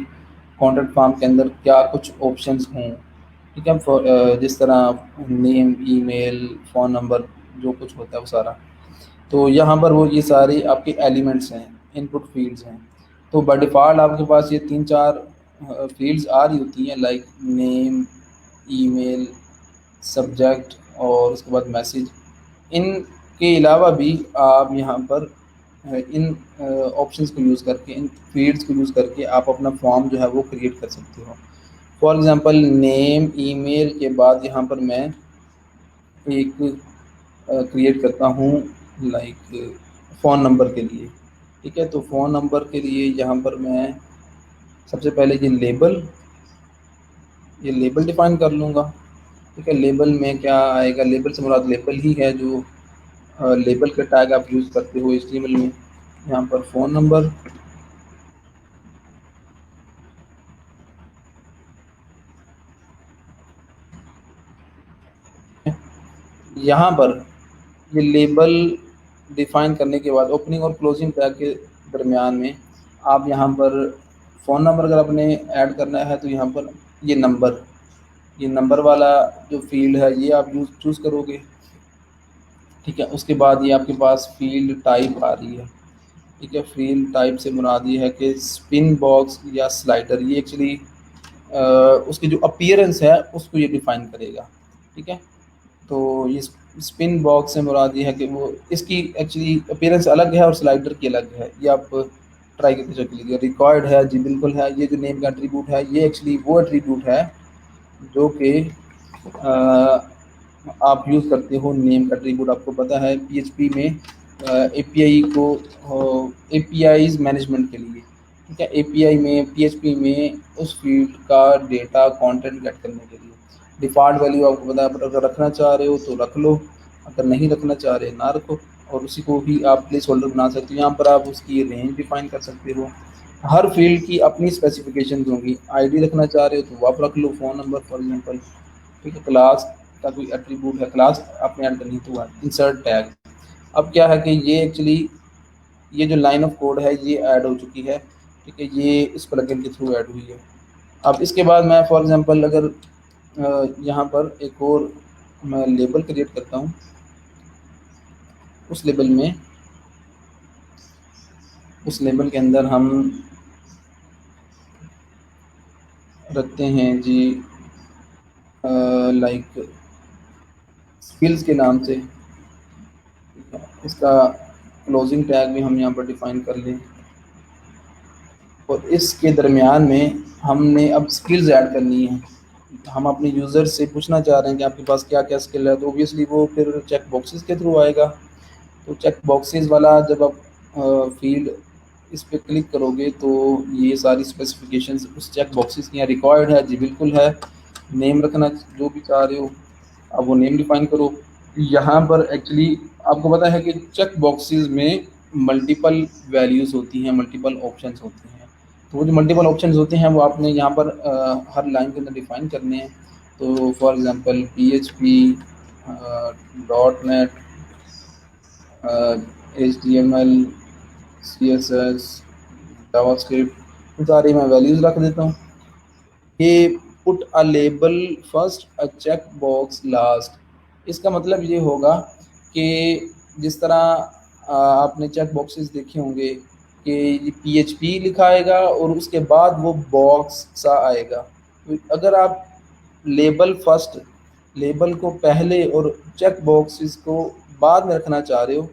कॉन्टैक्ट फॉर्म के अंदर क्या कुछ ऑप्शंस हों। ठीक है, जिस तरह नेम, ईमेल, फ़ोन नंबर, जो कुछ होता है वो सारा। तो यहाँ पर वो ये सारे आपके एलिमेंट्स हैं, इनपुट फील्ड्स हैं। तो बाय डिफ़ॉल्ट आपके पास ये 3-4 फील्ड्स आ रही होती हैं, लाइक नेम, ईमेल, सब्जेक्ट और उसके बाद मैसेज। इनके अलावा भी आप यहाँ पर इन ऑप्शंस को यूज़ करके, इन फील्ड्स को यूज़ करके आप अपना फॉर्म जो है वो क्रिएट कर सकते हो। फॉर एग्ज़ाम्पल नेम, ईमेल के बाद यहाँ पर मैं एक क्रिएट करता हूँ, लाइक फ़ोन नंबर के लिए। ठीक है, तो फ़ोन नंबर के लिए यहाँ पर मैं सबसे पहले ये लेबल डिफ़ाइन कर लूँगा। ठीक है, लेबल में क्या आएगा, लेबल से मुराद लेबल ही है जो लेबल का टैग आप यूज़ करते हो एचटीएमएल में। यहाँ पर फ़ोन नंबर, यहाँ पर ये लेबल डिफाइन करने के बाद ओपनिंग और क्लोजिंग टैग के दरमियान में आप यहाँ पर फ़ोन नंबर अगर आपने ऐड करना है तो यहाँ पर ये नंबर वाला जो फील्ड है ये आप यूज़ चूज़ करोगे। ठीक है, उसके बाद ये आपके पास फील्ड टाइप आ रही है। ठीक है, फील्ड टाइप से मुराद ये है कि स्पिन बॉक्स या स्लाइडर, ये एक्चुअली उसकी जो अपीयरेंस है उसको ये डिफाइन करेगा। ठीक है, तो ये स्पिन बॉक्स से मुराद ये है कि वो इसकी एक्चुअली अपीयरेंस अलग है और स्लाइडर की अलग है। ये आप ट्राई करके चेक लीजिए। रिकॉर्ड है जी, बिल्कुल है। ये जो नेम का एट्रीब्यूट है ये एक्चुअली वो एट्रीब्यूट है जो कि आप यूज़ करते हो नेम का एट्रीब्यूट। आपको पता है पीएचपी में एपीआई को एपीआईज मैनेजमेंट के लिए। ठीक है, एपीआई में पीएचपी में उस फील्ड का डेटा कंटेंट गेट करने के लिए डिफ़ॉल्ट वैल्यू आपको पता है, अगर रखना चाह रहे हो तो रख लो, अगर नहीं रखना चाह रहे ना रखो। और उसी को भी आप प्लेस होल्डर बना सकते हो। यहाँ पर आप उसकी रेंज डिफाइन कर सकते हो। हर फील्ड की अपनी स्पेसिफिकेशन होंगी। आईडी रखना चाह रहे हो तो वो आप रख लो, फ़ोन नंबर फॉर एग्जांपल। ठीक है, क्लास का कोई एट्रीब्यूट है, क्लास आपने ऐड करनी तो इंसर्ट टैग। अब क्या है कि ये एक्चुअली ये जो लाइन ऑफ कोड है ये ऐड हो चुकी है। ठीक है, ये इस प्लगइन के थ्रू ऐड हुई है। अब इसके बाद मैं फॉर एग्जांपल अगर यहाँ पर एक और मैं लेबल क्रिएट करता हूँ, उस लेबल के अंदर हम रखते हैं जी लाइक स्किल्स के नाम से। इसका क्लोजिंग टैग भी हम यहाँ पर डिफाइन कर लें और इसके दरमियान में हमने अब स्किल्स ऐड करनी है। हम अपने यूज़र से पूछना चाह रहे हैं कि आपके पास क्या क्या स्किल है, तो ऑब्वियसली वो फिर चेक बॉक्सेस के थ्रू आएगा। तो चेक बॉक्सेस वाला जब आप फील्ड इस पर क्लिक करोगे तो ये सारी स्पेसिफिकेशंस उस चेक बॉक्सेस की यहाँ रिक्वायर्ड है जी, बिल्कुल है। नेम रखना जो भी चाह रहे हो अब वो नेम डिफाइन करो। यहाँ पर एक्चुअली आपको पता है कि चेक बॉक्सेस में मल्टीपल वैल्यूज़ होती हैं, मल्टीपल ऑप्शंस होते हैं। तो वो जो मल्टीपल ऑप्शंस होते हैं वो आपने यहाँ पर हर लाइन के अंदर डिफाइन करने हैं। तो for example PHP, .NET, HTML, CSS, JavaScript, सारी मैं वैल्यूज़ रख देता हूँ। ये put a label first a check box last, इसका मतलब ये होगा कि जिस तरह आपने चेक बॉक्सेस देखे होंगे कि ये PHP लिखा आएगा और उसके बाद वो बॉक्स सा आएगा। तो अगर आप लेबल फर्स्ट, लेबल को पहले और चेक बॉक्सेस को बाद में रखना चाह रहे हो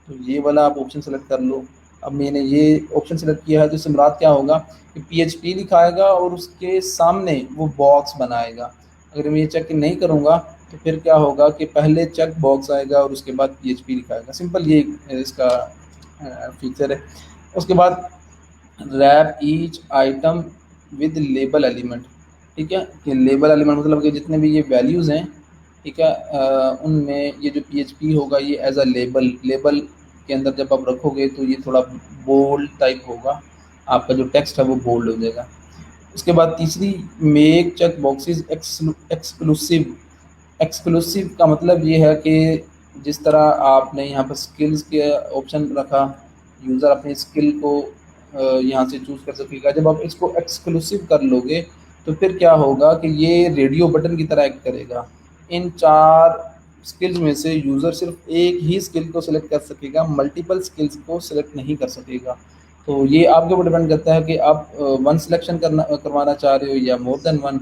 तो ये वाला आप ऑप्शन सेलेक्ट कर लो। अब मैंने ये ऑप्शन सेलेक्ट किया है तो इससे मुराद क्या होगा कि PHP लिखाएगा और उसके सामने वो बॉक्स बनाएगा। अगर मैं ये चेक नहीं करूँगा तो फिर क्या होगा कि पहले चेक बॉक्स आएगा और उसके बाद PHP लिखाएगा। सिंपल ये इसका फीचर है। उसके बाद wrap each item with label element. ठीक है, कि लेबल एलिमेंट मतलब कि जितने भी ये वैल्यूज़ हैं, ठीक है, उनमें ये जो PHP होगा ये एज अ लेबल के अंदर जब आप रखोगे तो ये थोड़ा बोल्ड टाइप होगा, आपका जो टेक्स्ट है वो बोल्ड हो जाएगा। उसके बाद तीसरी, make check boxes exclusive. Exclusive का मतलब ये है कि जिस तरह आपने यहाँ पर स्किल्स के ऑप्शन रखा, यूज़र अपनी स्किल को यहाँ से चूज़ कर सकेगा। जब आप इसको एक्सक्लूसिव कर लोगे तो फिर क्या होगा कि ये रेडियो बटन की तरह एक्ट करेगा। इन 4 स्किल्स में से यूज़र सिर्फ एक ही स्किल को सिलेक्ट कर सकेगा, मल्टीपल स्किल्स को सिलेक्ट नहीं कर सकेगा। तो ये आपके ऊपर डिपेंड करता है कि आप वन सिलेक्शन करवाना चाह रहे हो या मोर देन वन।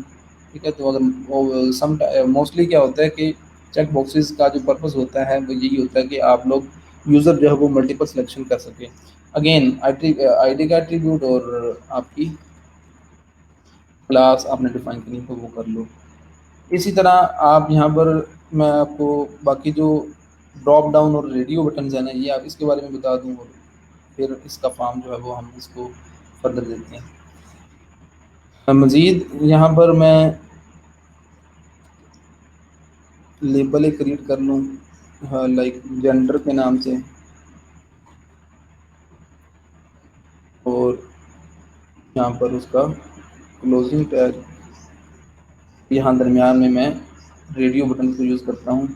ठीक है, तो अगर सम मोस्टली क्या होता है कि चेक बॉक्सेस का जो पर्पस होता है वो यही होता है कि आप लोग यूज़र जो है वो मल्टीपल सिलेक्शन कर सकें। अगेन आईडी का एट्रीब्यूट और आपकी क्लास आपने डिफाइन करनी तो वो कर लो। इसी तरह आप यहाँ पर मैं आपको बाकी जो ड्रॉप डाउन और रेडियो बटन है ना ये आप इसके बारे में बता दूँ और फिर इसका फॉर्म जो है वो हम इसको फर्दर देते हैं। मज़ीद यहाँ पर मैं लेबल एक क्रिएट कर लूँ, हाँ, लाइक जेंडर के नाम से, और यहाँ पर उसका क्लोजिंग टैग यहाँ दरमियान में मैं रेडियो बटन को यूज़ करता हूँ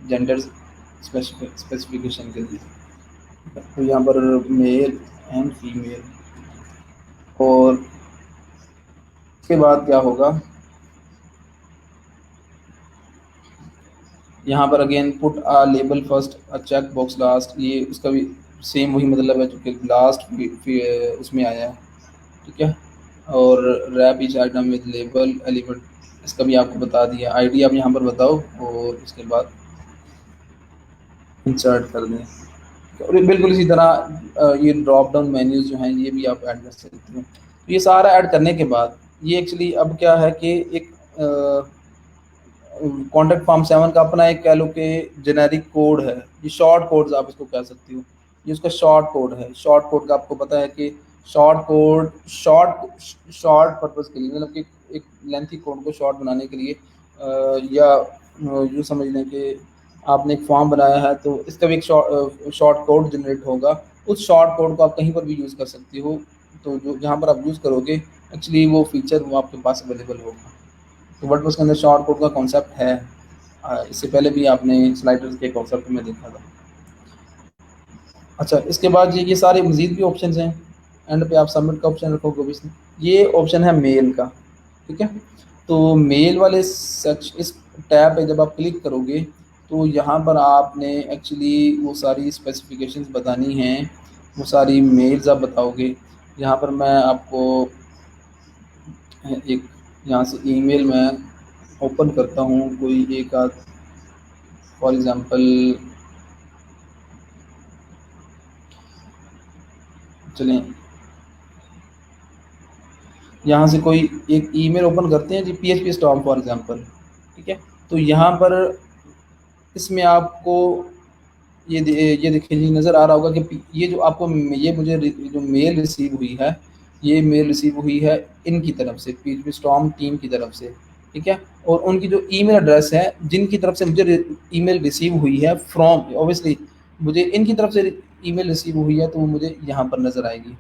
जेंडर स्पेसिफिकेशन के लिए। तो यहाँ पर मेल एंड फीमेल, और उसके बाद क्या होगा, यहाँ पर again put a label first a check box last, ये उसका भी सेम वही मतलब है जो कि लास्ट उसमें आया है, ठीक है। और wrap each item with label element, इसका भी आपको बता दिया। आईडी आप यहाँ पर बताओ और उसके बाद इंसर्ट कर दें। और बिल्कुल इसी तरह ये ड्रॉप डाउन मेन्यूज जो हैं ये भी आप ऐड कर सकते हैं। तो ये सारा ऐड करने के बाद ये एक्चुअली अब क्या है कि एक कॉन्टैक्ट फॉर्म 7 का अपना एक कह लो कि जेनेरिक कोड है, ये शॉर्ट कोड्स आप इसको कह सकती हो, ये उसका शॉर्ट कोड है। शॉर्ट कोड का आपको पता है कि शॉर्ट कोड शॉर्ट पर्पज़ के लिए, मतलब कि एक लेंथी कोड को शॉर्ट बनाने के लिए या यूँ समझ लें कि आपने एक फॉर्म बनाया है तो इसका भी एक शॉर्ट कोड जनरेट होगा। उस शॉर्ट कोड को आप कहीं पर भी यूज़ कर सकती हो, तो जो जहाँ पर आप यूज़ करोगे एक्चुअली वो फीचर वो आपके पास अवेलेबल होगा। तो वर्डप्रेस के अंदर शॉर्ट कोड का कॉन्सेप्ट है। इससे पहले भी आपने स्लाइडर्स के कॉन्सेप्ट में देखा था। अच्छा, इसके बाद ये सारे मज़ीद भी ऑप्शन हैं। एंड पे आप सबमिट का ऑप्शन रखोगे ऑब्वियसली, ये ऑप्शन है मेल का, ठीक है। तो मेल वाले सच इस टैब पे जब आप क्लिक करोगे तो यहाँ पर आपने एक्चुअली वो सारी स्पेसिफिकेशंस बतानी हैं, वो सारी मेल्स आप बताओगे। यहाँ पर मैं आपको एक यहाँ से ईमेल में ओपन करता हूँ कोई एक आध, फॉर एग्ज़ाम्पल चलें यहाँ से कोई एक ईमेल ओपन करते हैं जी, PHP स्टॉर्म फॉर एग्ज़ाम्पल, ठीक है। तो यहाँ पर इसमें आपको ये देखिए जी, नज़र आ रहा होगा कि ये जो आपको ये मुझे जो मेल रिसीव हुई है, ये मेल रिसीव हुई है इनकी तरफ से, PHP स्टॉर्म टीम की तरफ से, ठीक है। और उनकी जो ईमेल एड्रेस है जिनकी तरफ से मुझे ईमेल रिसीव हुई है फ्रॉम, ऑब्वियसली मुझे इनकी तरफ से ईमेल रिसीव हुई है तो वो मुझे यहाँ पर नज़र आएगी।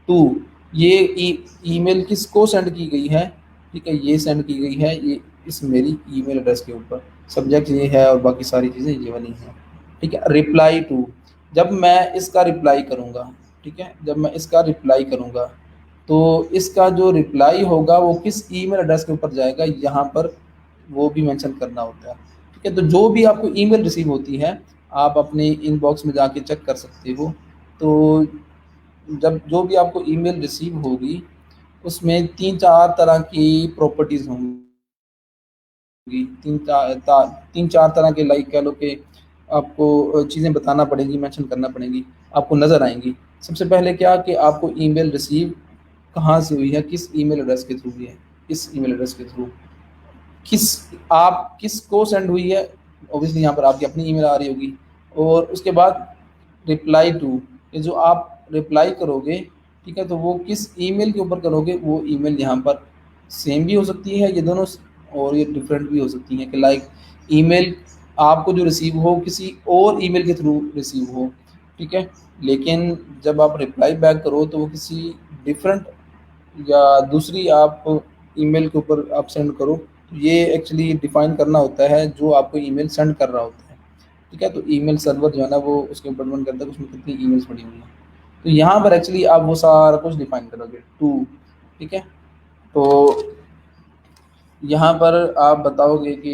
टू, ये ईमेल किसको सेंड की गई है, ठीक है, ये सेंड की गई है ये इस मेरी ईमेल एड्रेस के ऊपर, सब्जेक्ट ये है और बाकी सारी चीज़ें ये वाली हैं, ठीक है। रिप्लाई टू, जब मैं इसका रिप्लाई करूँगा, ठीक है, जब मैं इसका रिप्लाई करूँगा तो इसका जो रिप्लाई होगा वो किस ईमेल एड्रेस के ऊपर जाएगा, यहाँ पर वो भी मेंशन करना होता है, ठीक है। तो जो भी आपको ईमेल रिसीव होती है आप अपने इनबॉक्स में जाके चेक कर सकते हो। तो जब जो भी आपको ईमेल रिसीव होगी उसमें 3-4 तरह की प्रॉपर्टीज़ होंगी, 3-4 तरह के, लाइक कह लो कि आपको चीज़ें बताना पड़ेंगी, मेंशन करना पड़ेंगी, आपको नज़र आएंगी। सबसे पहले क्या कि आपको ईमेल रिसीव कहाँ से हुई है, किस ईमेल एड्रेस के थ्रू हुई है, किस ईमेल एड्रेस के थ्रू, किस आप किसको सेंड हुई है, ऑब्वियसली यहाँ पर आपकी अपनी ईमेल आ रही होगी। और उसके बाद रिप्लाई टू, ये जो आप रिप्लाई करोगे, ठीक है, तो वो किस ईमेल के ऊपर करोगे, वो ईमेल यहाँ पर सेम भी हो सकती है ये दोनों, और ये डिफरेंट भी हो सकती हैं कि लाइक ईमेल आपको जो रिसीव हो किसी और ईमेल के थ्रू रिसीव हो, ठीक है। लेकिन जब आप रिप्लाई बैक करो तो वो किसी डिफरेंट या दूसरी आप ईमेल के ऊपर आप सेंड करो, तो ये एक्चुअली डिफाइन करना होता है जो आपको ईमेल सेंड कर रहा होता है, ठीक है। तो ईमेल सर्वर जो है ना वो उसके ऊपर डिपेंड करता है कि उसमें कितनी ईमेल्स पड़ी हुई हैं। तो यहाँ पर एक्चुअली आप वो सारा कुछ डिफाइन करोगे टू, ठीक है। तो यहाँ पर आप बताओगे कि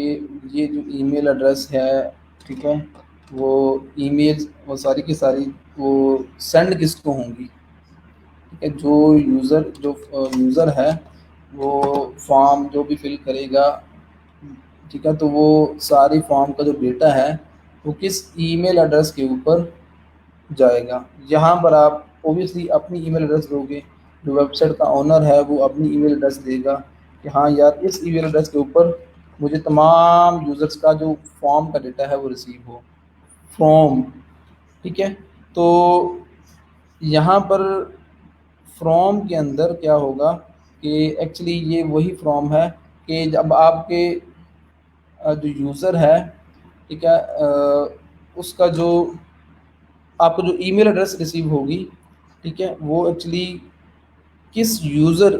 ये जो ईमेल एड्रेस है, ठीक है, वो ईमेल वो सारी की सारी वो सेंड किसको होंगी, ठीक है। जो यूज़र है वो फॉर्म जो भी फिल करेगा, ठीक है, तो वो सारी फॉर्म का जो डेटा है वो किस ईमेल एड्रेस के ऊपर जाएगा। यहाँ पर आप ओबियसली अपनी ईमेल एड्रेस दोगे, जो वेबसाइट का ओनर है वो अपनी ईमेल एड्रेस देगा कि हाँ यार इस ईमेल एड्रेस के ऊपर मुझे तमाम यूज़र्स का जो फॉर्म का डेटा है वो रिसीव हो फ्रॉम, ठीक है। तो यहाँ पर फ्रॉम के अंदर क्या होगा कि एक्चुअली ये वही फ्रॉम है कि जब आपके जो यूज़र है, ठीक है, उसका जो आपको जो ईमेल एड्रेस रिसीव होगी, ठीक है, वो एक्चुअली किस यूज़र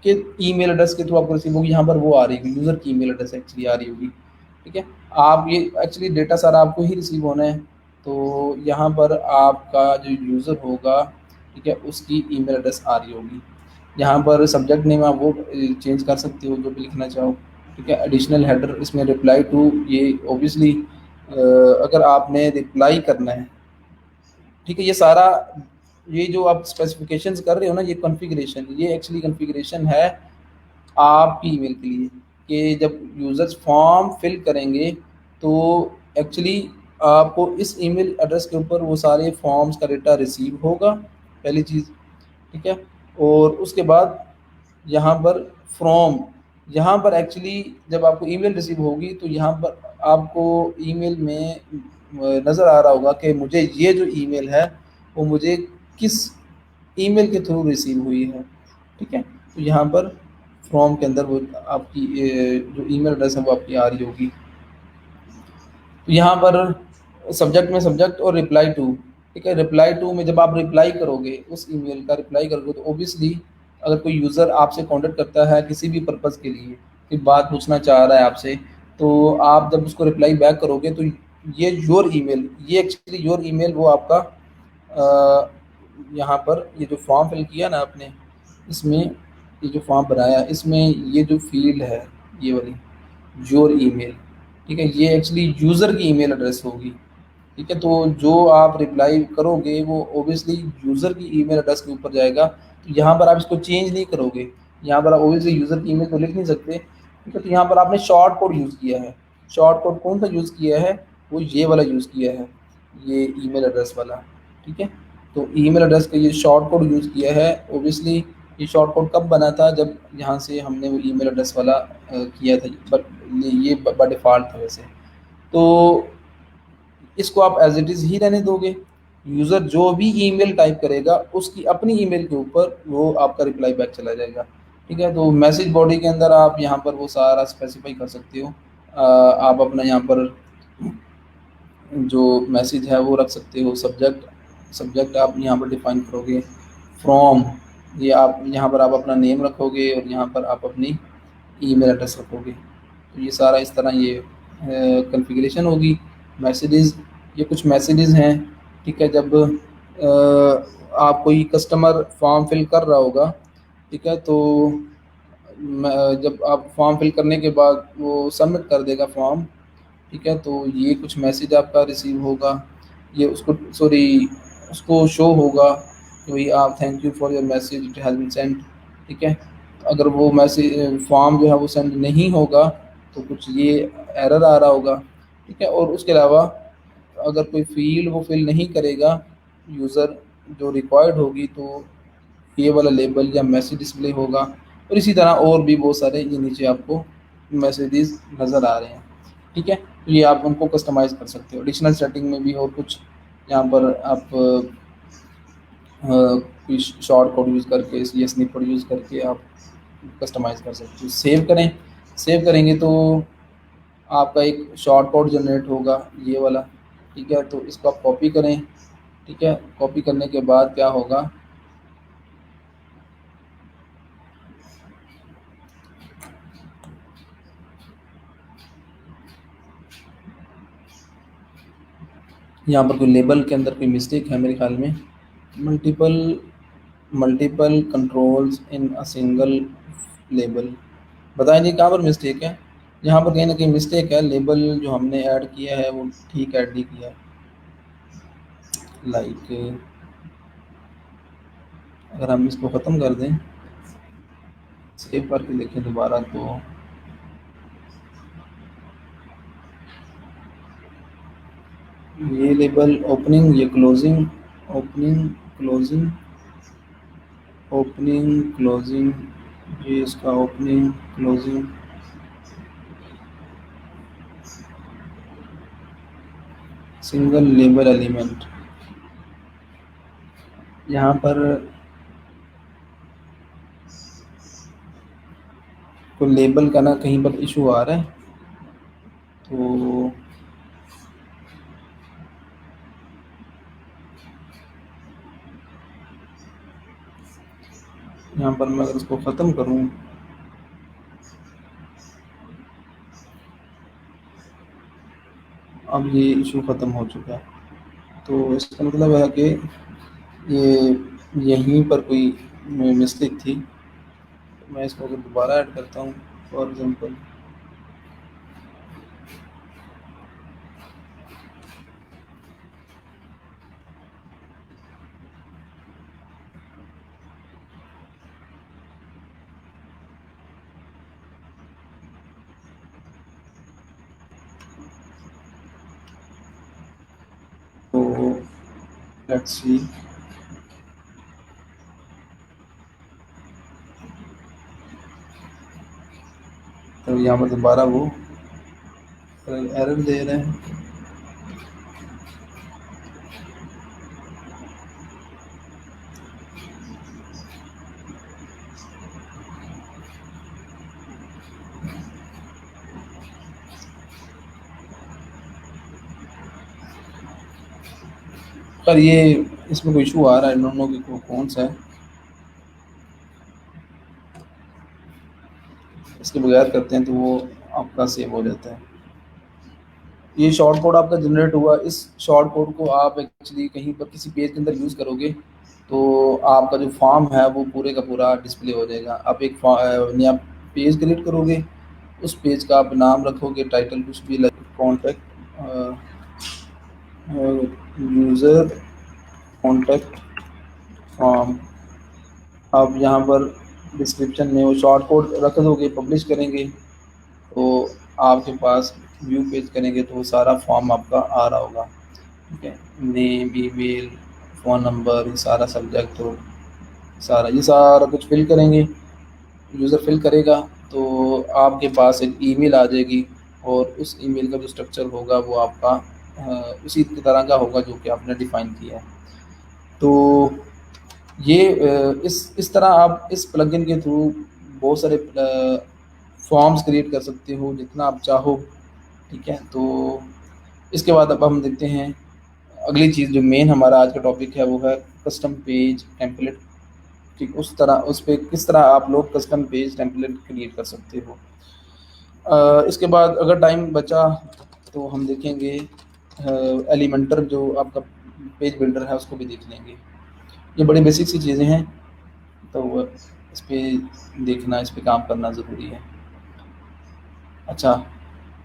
के ईमेल एड्रेस के थ्रू आपको रिसीव होगी, यहाँ पर वो आ रही होगी, यूज़र की ईमेल एड्रेस एक्चुअली आ रही होगी, ठीक है। आप ये एक्चुअली डेटा सारा आपको ही रिसीव होना है, तो यहाँ पर आपका जो यूज़र होगा, ठीक है, उसकी ईमेल एड्रेस आ रही होगी। यहाँ पर सब्जेक्ट नेम आप वो चेंज कर सकते हो जो भी लिखना चाहो, ठीक है। एडिशनल हेडर इसमें रिप्लाई टू, ये ऑब्वियसली अगर आपने रिप्लाई करना है, ठीक है, ये सारा, ये जो आप स्पेसिफिकेशंस कर रहे हो ना, ये कॉन्फ़िगरेशन, ये एक्चुअली कॉन्फ़िगरेशन है आपकी ईमेल के लिए, कि जब यूज़र्स फॉर्म फिल करेंगे तो एक्चुअली आपको इस ईमेल एड्रेस के ऊपर वो सारे फॉर्म्स का डेटा रिसीव होगा, पहली चीज़, ठीक है। और उसके बाद यहाँ पर फ्रॉम, यहाँ पर एक्चुअली जब आपको ईमेल रिसीव होगी तो यहाँ पर आपको ईमेल में नज़र आ रहा होगा कि मुझे ये जो ईमेल है वो मुझे किस ईमेल के थ्रू रिसीव हुई है, ठीक है। तो यहाँ पर फ्रॉम के अंदर वो आपकी जो ईमेल एड्रेस है वो आपकी आ रही होगी। तो यहाँ पर सब्जेक्ट में सब्जेक्ट और रिप्लाई टू, ठीक है। रिप्लाई टू में जब आप रिप्लाई करोगे, उस ईमेल का रिप्लाई करोगे, तो ऑब्वियसली अगर कोई यूज़र आपसे कांटेक्ट करता है किसी भी पर्पज़ के लिए, कोई बात पूछना चाह रहा है आपसे, तो आप जब उसको रिप्लाई बैक करोगे तो ये योर ईमेल, ये एक्चुअली योर ईमेल वो आपका यहाँ पर ये जो फॉर्म फिल किया ना आपने, इसमें ये जो फॉर्म बनाया, इसमें ये जो फील्ड है ये वाली योर ईमेल, ठीक है, ये एक्चुअली यूज़र की ईमेल एड्रेस होगी, ठीक है। तो जो आप रिप्लाई करोगे वो ऑब्वियसली यूज़र की ईमेल एड्रेस के ऊपर जाएगा। तो यहाँ पर आप इसको चेंज नहीं करोगे, यहाँ पर आप ऑब्वियसली यूज़र की ईमेल तो लिख नहीं सकते, ठीक है। तो यहाँ पर आपने शॉर्ट कोड यूज़ किया है। शॉर्ट कोड कौन सा यूज़ किया है? वो ये वाला यूज़ किया है, ये ईमेल एड्रेस वाला, ठीक है। तो ईमेल एड्रेस का ये शॉर्ट कोड यूज़ किया है। ऑब्वियसली ये शॉर्ट कोड कब बना था? जब यहाँ से हमने वो ईमेल एड्रेस वाला किया था, बट ये बाय डिफ़ॉल्ट था वैसे। तो इसको आप एज़ इट इज़ ही रहने दोगे। यूज़र जो भी ईमेल टाइप करेगा उसकी अपनी ईमेल के ऊपर वो आपका रिप्लाई बैक चला जाएगा, ठीक है। तो मैसेज बॉडी के अंदर आप यहाँ पर वो सारा स्पेसिफाई कर सकते हो। आप अपना यहाँ पर जो मैसेज है वो रख सकते हो। सब्जेक्ट, सब्जेक्ट आप यहाँ पर डिफ़ाइन करोगे। फ्रॉम, ये आप यहाँ पर आप अपना नेम रखोगे और यहाँ पर आप अपनी ईमेल एड्रेस रखोगे। तो ये सारा इस तरह ये कॉन्फ़िगरेशन होगी। मैसेजेस, ये कुछ मैसेजेस हैं, ठीक है। जब आप कोई कस्टमर फॉर्म फिल कर रहा होगा, ठीक है, तो जब आप फॉर्म फिल करने के बाद वो सबमिट कर देगा फॉर्म, ठीक है, तो ये कुछ मैसेज आपका रिसीव होगा। ये उसको, सॉरी, उसको शो होगा कि भाई आप thank you for your message, it has been sent, ठीक है। अगर वो मैसेज फॉर्म जो है वो सेंड नहीं होगा तो कुछ ये एरर आ रहा होगा, ठीक है। और उसके अलावा अगर कोई फ़ील्ड वो फिल नहीं करेगा यूज़र जो रिक्वायर्ड होगी, तो ये वाला लेबल या मैसेज डिस्प्ले होगा। और इसी तरह और भी बहुत सारे ये नीचे आपको मैसेजेस नज़र आ रहे हैं, ठीक है। तो ये आप उनको कस्टमाइज़ कर सकते हो। एडिशनल सेटिंग में भी और कुछ यहाँ पर आप कोई शॉर्ट कोड यूज़ करके, ये स्निपेट यूज़ करके आप कस्टमाइज़ कर सकते हो। सेव करें, सेव करेंगे तो आपका एक शॉर्ट कोड जनरेट होगा ये वाला, ठीक है। तो इसको आप कॉपी करें, ठीक है। कॉपी करने के बाद क्या होगा, यहाँ पर कोई लेबल के अंदर कोई मिस्टेक है मेरे ख्याल में। Multiple multiple controls in a single label, बताएं जी कहाँ पर मिस्टेक है? यहाँ पर कहीं ना कहीं मिस्टेक है। लेबल जो हमने ऐड किया है वो ठीक ऐड नहीं किया है। लाइक अगर हम इसको ख़त्म कर दें, सेव करके देखें दोबारा, तो ये लेबल ओपनिंग, ये closing, opening closing, opening closing, ये इसका opening closing, single label element. यहाँ पर कोई लेबल का ना कहीं पर इशू आ रहा है, तो यहाँ पर मैं अगर इसको ख़त्म करूँ, अब ये इशू ख़त्म हो चुका है। तो इसका मतलब है कि ये यहीं पर कोई मिस्टेक थी। मैं इसको अगर दोबारा ऐड करता हूँ फॉर एग्जांपल, तो लेट्स सी। तो यहाँ पर दोबारा वो एरर दे रहे हैं। पर ये इसमें कोई इशू आ रहा है, डोंट नो कि कौन सा है। इसके बगैर करते हैं तो वो आपका सेव हो जाता है। ये शॉर्ट कोड आपका जनरेट हुआ, इस शॉर्ट कोड को आप एक्चुअली कहीं पर किसी पेज के अंदर यूज़ करोगे तो आपका जो फॉर्म है वो पूरे का पूरा डिस्प्ले हो जाएगा। आप एक नया पेज क्रिएट करोगे, उस पेज का आप नाम रखोगे, टाइटल कुछ भी लगे, कॉन्टैक्ट यूज़र कॉन्टैक्ट फॉर्म। आप यहाँ पर डिस्क्रिप्शन में वो शॉर्ट कोड रख दोगे, पब्लिश करेंगे तो आपके पास व्यू पेज करेंगे तो वो सारा फॉर्म आपका आ रहा होगा। ठीक है, नेम, ईमेल, फ़ोन नंबर, ये सारा सब्जेक्ट हो, सारा ये सारा कुछ फिल करेंगे, यूज़र फिल करेगा तो आपके पास एक ईमेल आ जाएगी और उस ईमेल का जो स्ट्रक्चर होगा वो आपका उसी तरह का होगा जो कि आपने डिफ़ाइन किया है। तो ये इस तरह आप इस प्लगइन के थ्रू बहुत सारे फॉर्म्स क्रिएट कर सकते हो जितना आप चाहो। ठीक है, तो इसके बाद अब हम देखते हैं अगली चीज़ जो मेन हमारा आज का टॉपिक है वो है कस्टम पेज टेम्पलेट। ठीक, उस तरह उस पे किस तरह आप लोग कस्टम पेज टेम्पलेट क्रिएट कर सकते हो। इसके बाद अगर टाइम बचा तो हम देखेंगे एलिमेंटर जो आपका पेज बिल्डर है उसको भी देख लेंगे। ये बड़ी बेसिक सी चीज़ें हैं, तो इस पे देखना, इस पे काम करना ज़रूरी है। अच्छा,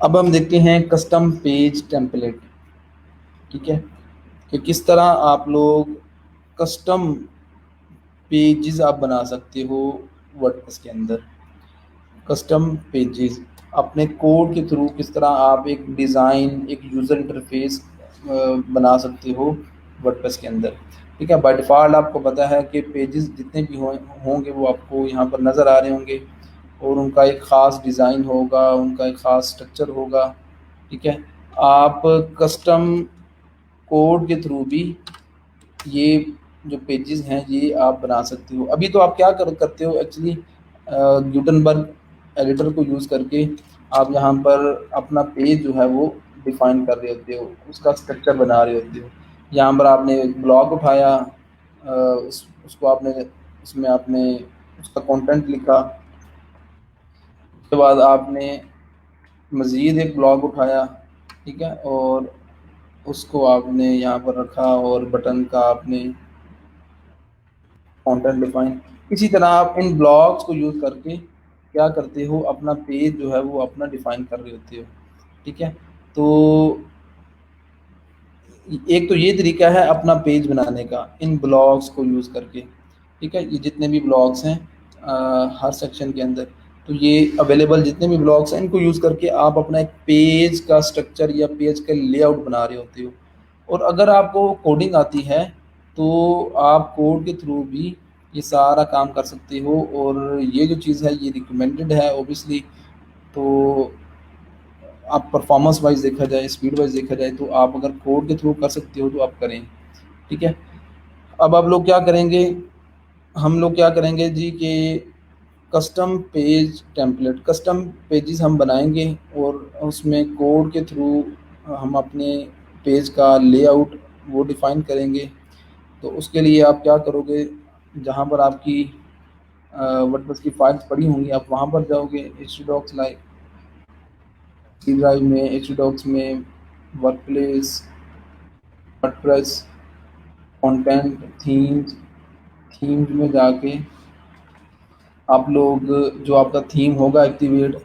अब हम देखते हैं कस्टम पेज टेम्पलेट। ठीक है, कि किस तरह आप लोग कस्टम पेजेस आप बना सकते हो वर्डप्रेस के अंदर। कस्टम पेजेस अपने कोड के थ्रू किस तरह आप एक डिज़ाइन, एक यूज़र इंटरफेस बना सकते हो वर्डप्रेस के अंदर। ठीक है, बाय डिफ़ॉल्ट आपको पता है कि पेजेस जितने भी होंगे वो आपको यहाँ पर नज़र आ रहे होंगे और उनका एक ख़ास डिज़ाइन होगा, उनका एक ख़ास स्ट्रक्चर होगा। ठीक है, आप कस्टम कोड के थ्रू भी ये जो पेजेस हैं ये आप बना सकते हो। अभी तो आप क्या करते हो एक्चुअली, गुटनबर्ग एडिटर को यूज़ करके आप यहाँ पर अपना पेज जो है वो डिफाइन कर रहे होते हो, उसका स्ट्रक्चर बना रहे होते हो। यहाँ पर आपने ब्लॉग उठाया, उसको आपने उसमें आपने उसका कंटेंट लिखा, उसके बाद आपने मज़ीद एक ब्लॉग उठाया। ठीक है, और उसको आपने यहाँ पर रखा और बटन का आपने कंटेंट डिफाइन। इसी तरह आप इन ब्लॉक्स को यूज़ करके क्या करते हो, अपना पेज जो है वो अपना डिफाइन कर रहे होते हो। ठीक है, तो एक तो ये तरीका है अपना पेज बनाने का इन ब्लॉग्स को यूज़ करके। ठीक है, ये जितने भी ब्लॉग्स हैं हर सेक्शन के अंदर, तो ये अवेलेबल जितने भी ब्लॉग्स हैं इनको यूज़ करके आप अपना एक पेज का स्ट्रक्चर या पेज का लेआउट बना रहे होते हो। और अगर आपको कोडिंग आती है तो आप कोड के थ्रू भी ये सारा काम कर सकते हो, और ये जो चीज़ है ये रिकमेंडेड है ओबियसली। तो आप परफॉर्मेंस वाइज देखा जाए, स्पीड वाइज देखा जाए, तो आप अगर कोड के थ्रू कर सकते हो तो आप करें। ठीक है, अब आप लोग क्या करेंगे, हम लोग क्या करेंगे जी कि custom page template, custom pages हम बनाएंगे और उसमें कोड के थ्रू हम अपने पेज का लेआउट वो डिफाइन करेंगे। तो उसके लिए आप क्या करोगे, जहाँ पर आपकी वर्डप्रेस की फाइल्स पड़ी होंगी आप वहाँ पर जाओगे, htdocs like C drive में, एच डॉक्स में, work place, WordPress content themes, themes में जाके आप लोग जो आपका थीम होगा एक्टिवेट,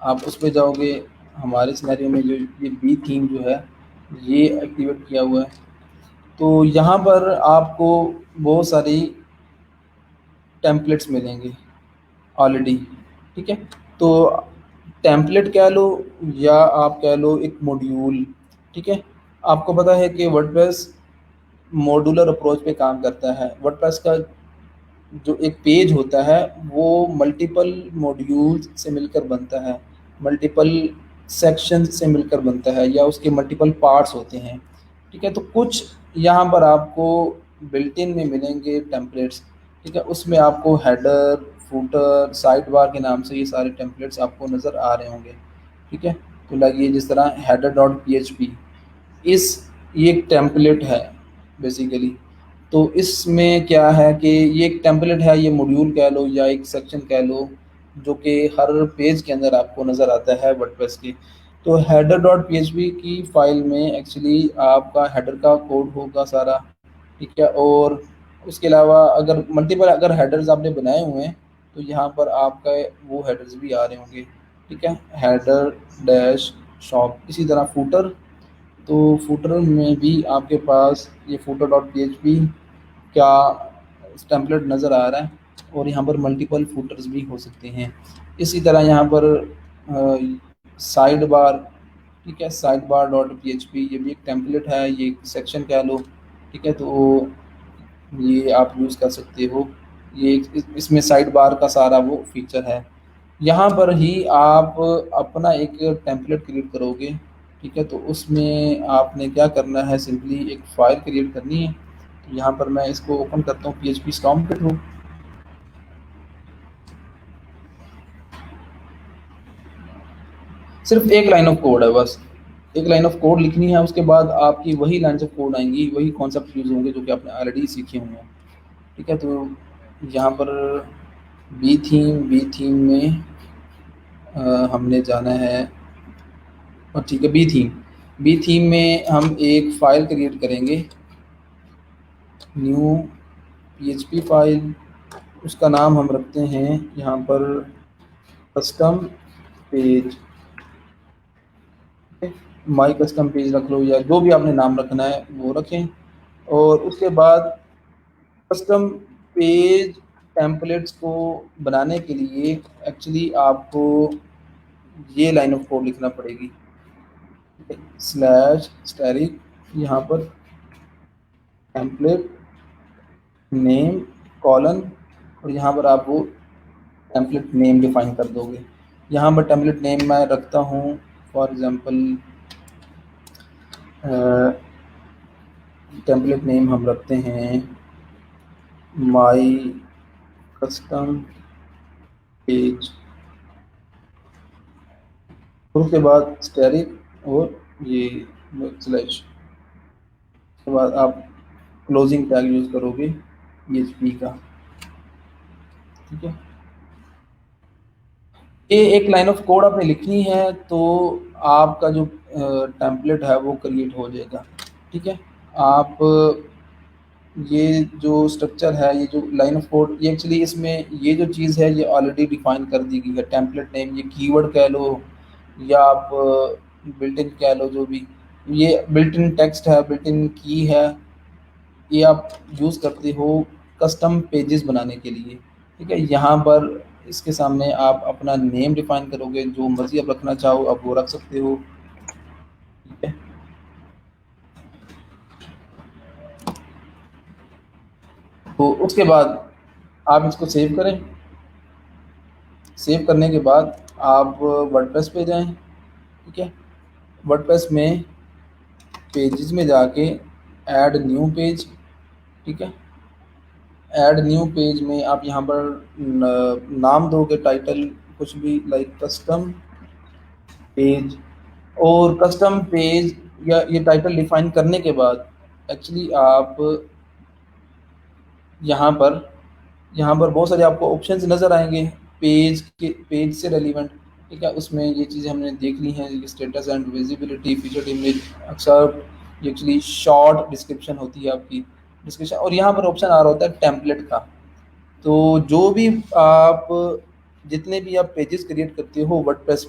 आप उस पे जाओगे। हमारे सिनेरियो में जो ये बी थीम जो है ये एक्टिवेट किया हुआ है। तो यहाँ पर आपको बहुत सारी टेम्पलेट्स मिलेंगे ऑलरेडी। ठीक है, तो टेम्पलेट कह लो या आप कह लो एक मॉड्यूल। ठीक है, आपको पता है कि वर्डप्रेस मॉड्यूलर अप्रोच पे काम करता है। वर्डप्रेस का जो एक पेज होता है वो मल्टीपल मॉड्यूल्स से मिलकर बनता है, मल्टीपल सेक्शन से मिलकर बनता है, या उसके मल्टीपल पार्ट्स होते हैं। ठीक है, तो कुछ यहाँ पर आपको बिल्ट इन में मिलेंगे टेम्पलेट्स। ठीक है, उसमें आपको हेडर, फूटर, साइड बार के नाम से ये सारे टेम्पलेट्स आपको नज़र आ रहे होंगे। ठीक है, तो लगिए जिस तरह header dot P H P, इस ये एक टेम्पलेट है बेसिकली। तो इसमें क्या है कि ये एक टेम्पलेट है, ये मॉड्यूल कह लो या एक सेक्शन कह लो, जो कि हर पेज के अंदर आपको नज़र आता है वर्डप्रेस की। तो हेडर डॉट पीएचपी की फाइल में एक्चुअली आपका हेडर का कोड होगा सारा। ठीक है, और उसके अलावा अगर मल्टीपल अगर हेडर्स आपने बनाए हुए हैं तो यहाँ पर आपका वो हेडर्स भी आ रहे होंगे। ठीक है, हेडर डैश शॉप, इसी तरह फूटर। तो फूटर में भी आपके पास ये footer dot P H P का टेम्पलेट नज़र आ रहा है, और यहाँ पर मल्टीपल फूटर्स भी हो सकते हैं। इसी तरह यहाँ पर साइड बार। ठीक है, side bar dot P H P, ये भी एक टेम्पलेट है, ये एक सेक्शन कह लो। ठीक है, तो ये आप यूज़ कर सकते हो। ये इसमें साइड बार का सारा वो फीचर है। यहाँ पर ही आप अपना एक टेम्पलेट क्रिएट करोगे। ठीक है, तो उसमें आपने क्या करना है, सिंपली एक फ़ाइल क्रिएट करनी है। तो यहाँ पर मैं इसको ओपन करता हूँ PHP स्टॉर्म के थ्रू। सिर्फ एक लाइन ऑफ कोड है बस, एक लाइन ऑफ कोड लिखनी है, उसके बाद आपकी वही लाइन ऑफ कोड आएंगी, वही कॉन्सेप्ट यूज़ होंगे जो कि आपने ऑलरेडी सीखे हुए हैं। ठीक है, तो यहाँ पर बी थीम में हमने जाना है, और ठीक है, बी थीम में हम एक फ़ाइल क्रिएट करेंगे, न्यू PHP फाइल। उसका नाम हम रखते हैं यहाँ पर कस्टम पेज। माई कस्टम पेज रख लो, या जो भी आपने नाम रखना है वो रखें। और उसके बाद कस्टम पेज टेम्पलेट्स को बनाने के लिए एक्चुअली आपको ये लाइन ऑफ कोड लिखना पड़ेगी, स्लैश स्टैरिक, यहाँ पर टेम्पलेट नेम कॉलन, और यहाँ पर आप वो टेम्पलेट नेम डिफाइन कर दोगे। यहाँ पर टेम्पलेट नेम मैं रखता हूँ फॉर एग्ज़ाम्पल, टेम्पलेट नेम हम रखते हैं माई कस्टम पेज, और उसके बाद स्टैरिक और ये स्लैश, उसके बाद आप क्लोजिंग टैग यूज़ करोगे PHP का। ठीक है, ये एक लाइन ऑफ कोड आपने लिखनी है तो आपका जो टेम्पलेट है वो क्रिएट हो जाएगा। ठीक है, आप ये जो स्ट्रक्चर है, ये जो लाइन ऑफ कोड, ये एक्चुअली इसमें ये जो चीज़ है ये ऑलरेडी डिफाइन कर दी गई है। टेम्पलेट नेम, ये कीवर्ड कह लो या आप बिल्ट इन कह लो, जो भी ये बिल्ट इन टेक्स्ट है, बिल्ट इन की है, ये आप यूज़ करते हो कस्टम पेजेस बनाने के लिए। ठीक है, यहाँ पर इसके सामने आप अपना नेम डिफाइन करोगे, जो मर्जी आप रखना चाहो आप वो रख सकते हो। ठीक है, तो उसके बाद आप इसको सेव करें। सेव करने के बाद आप वर्डप्रेस पे जाएं। ठीक है, वर्डप्रेस में पेजेस में जाके ऐड न्यू पेज। ठीक है, ऐड न्यू पेज में आप यहाँ पर नाम दोगे, टाइटल कुछ भी, लाइक कस्टम पेज। और कस्टम पेज या ये टाइटल डिफाइन करने के बाद एक्चुअली आप यहाँ पर बहुत सारे आपको ऑप्शंस नज़र आएंगे पेज के, पेज से रेलिवेंट। ठीक है, उसमें ये चीज़ें हमने देख ली हैं, status and visibility, featured image, अक्सर ये एक्चुअली शॉर्ट डिस्क्रिप्शन होती है आपकी डिस्क्रिप्शन, और यहाँ पर ऑप्शन आ रहा होता है टेम्पलेट का। तो जो भी आप जितने भी आप पेजेस क्रिएट करते हो वर्डप्रेस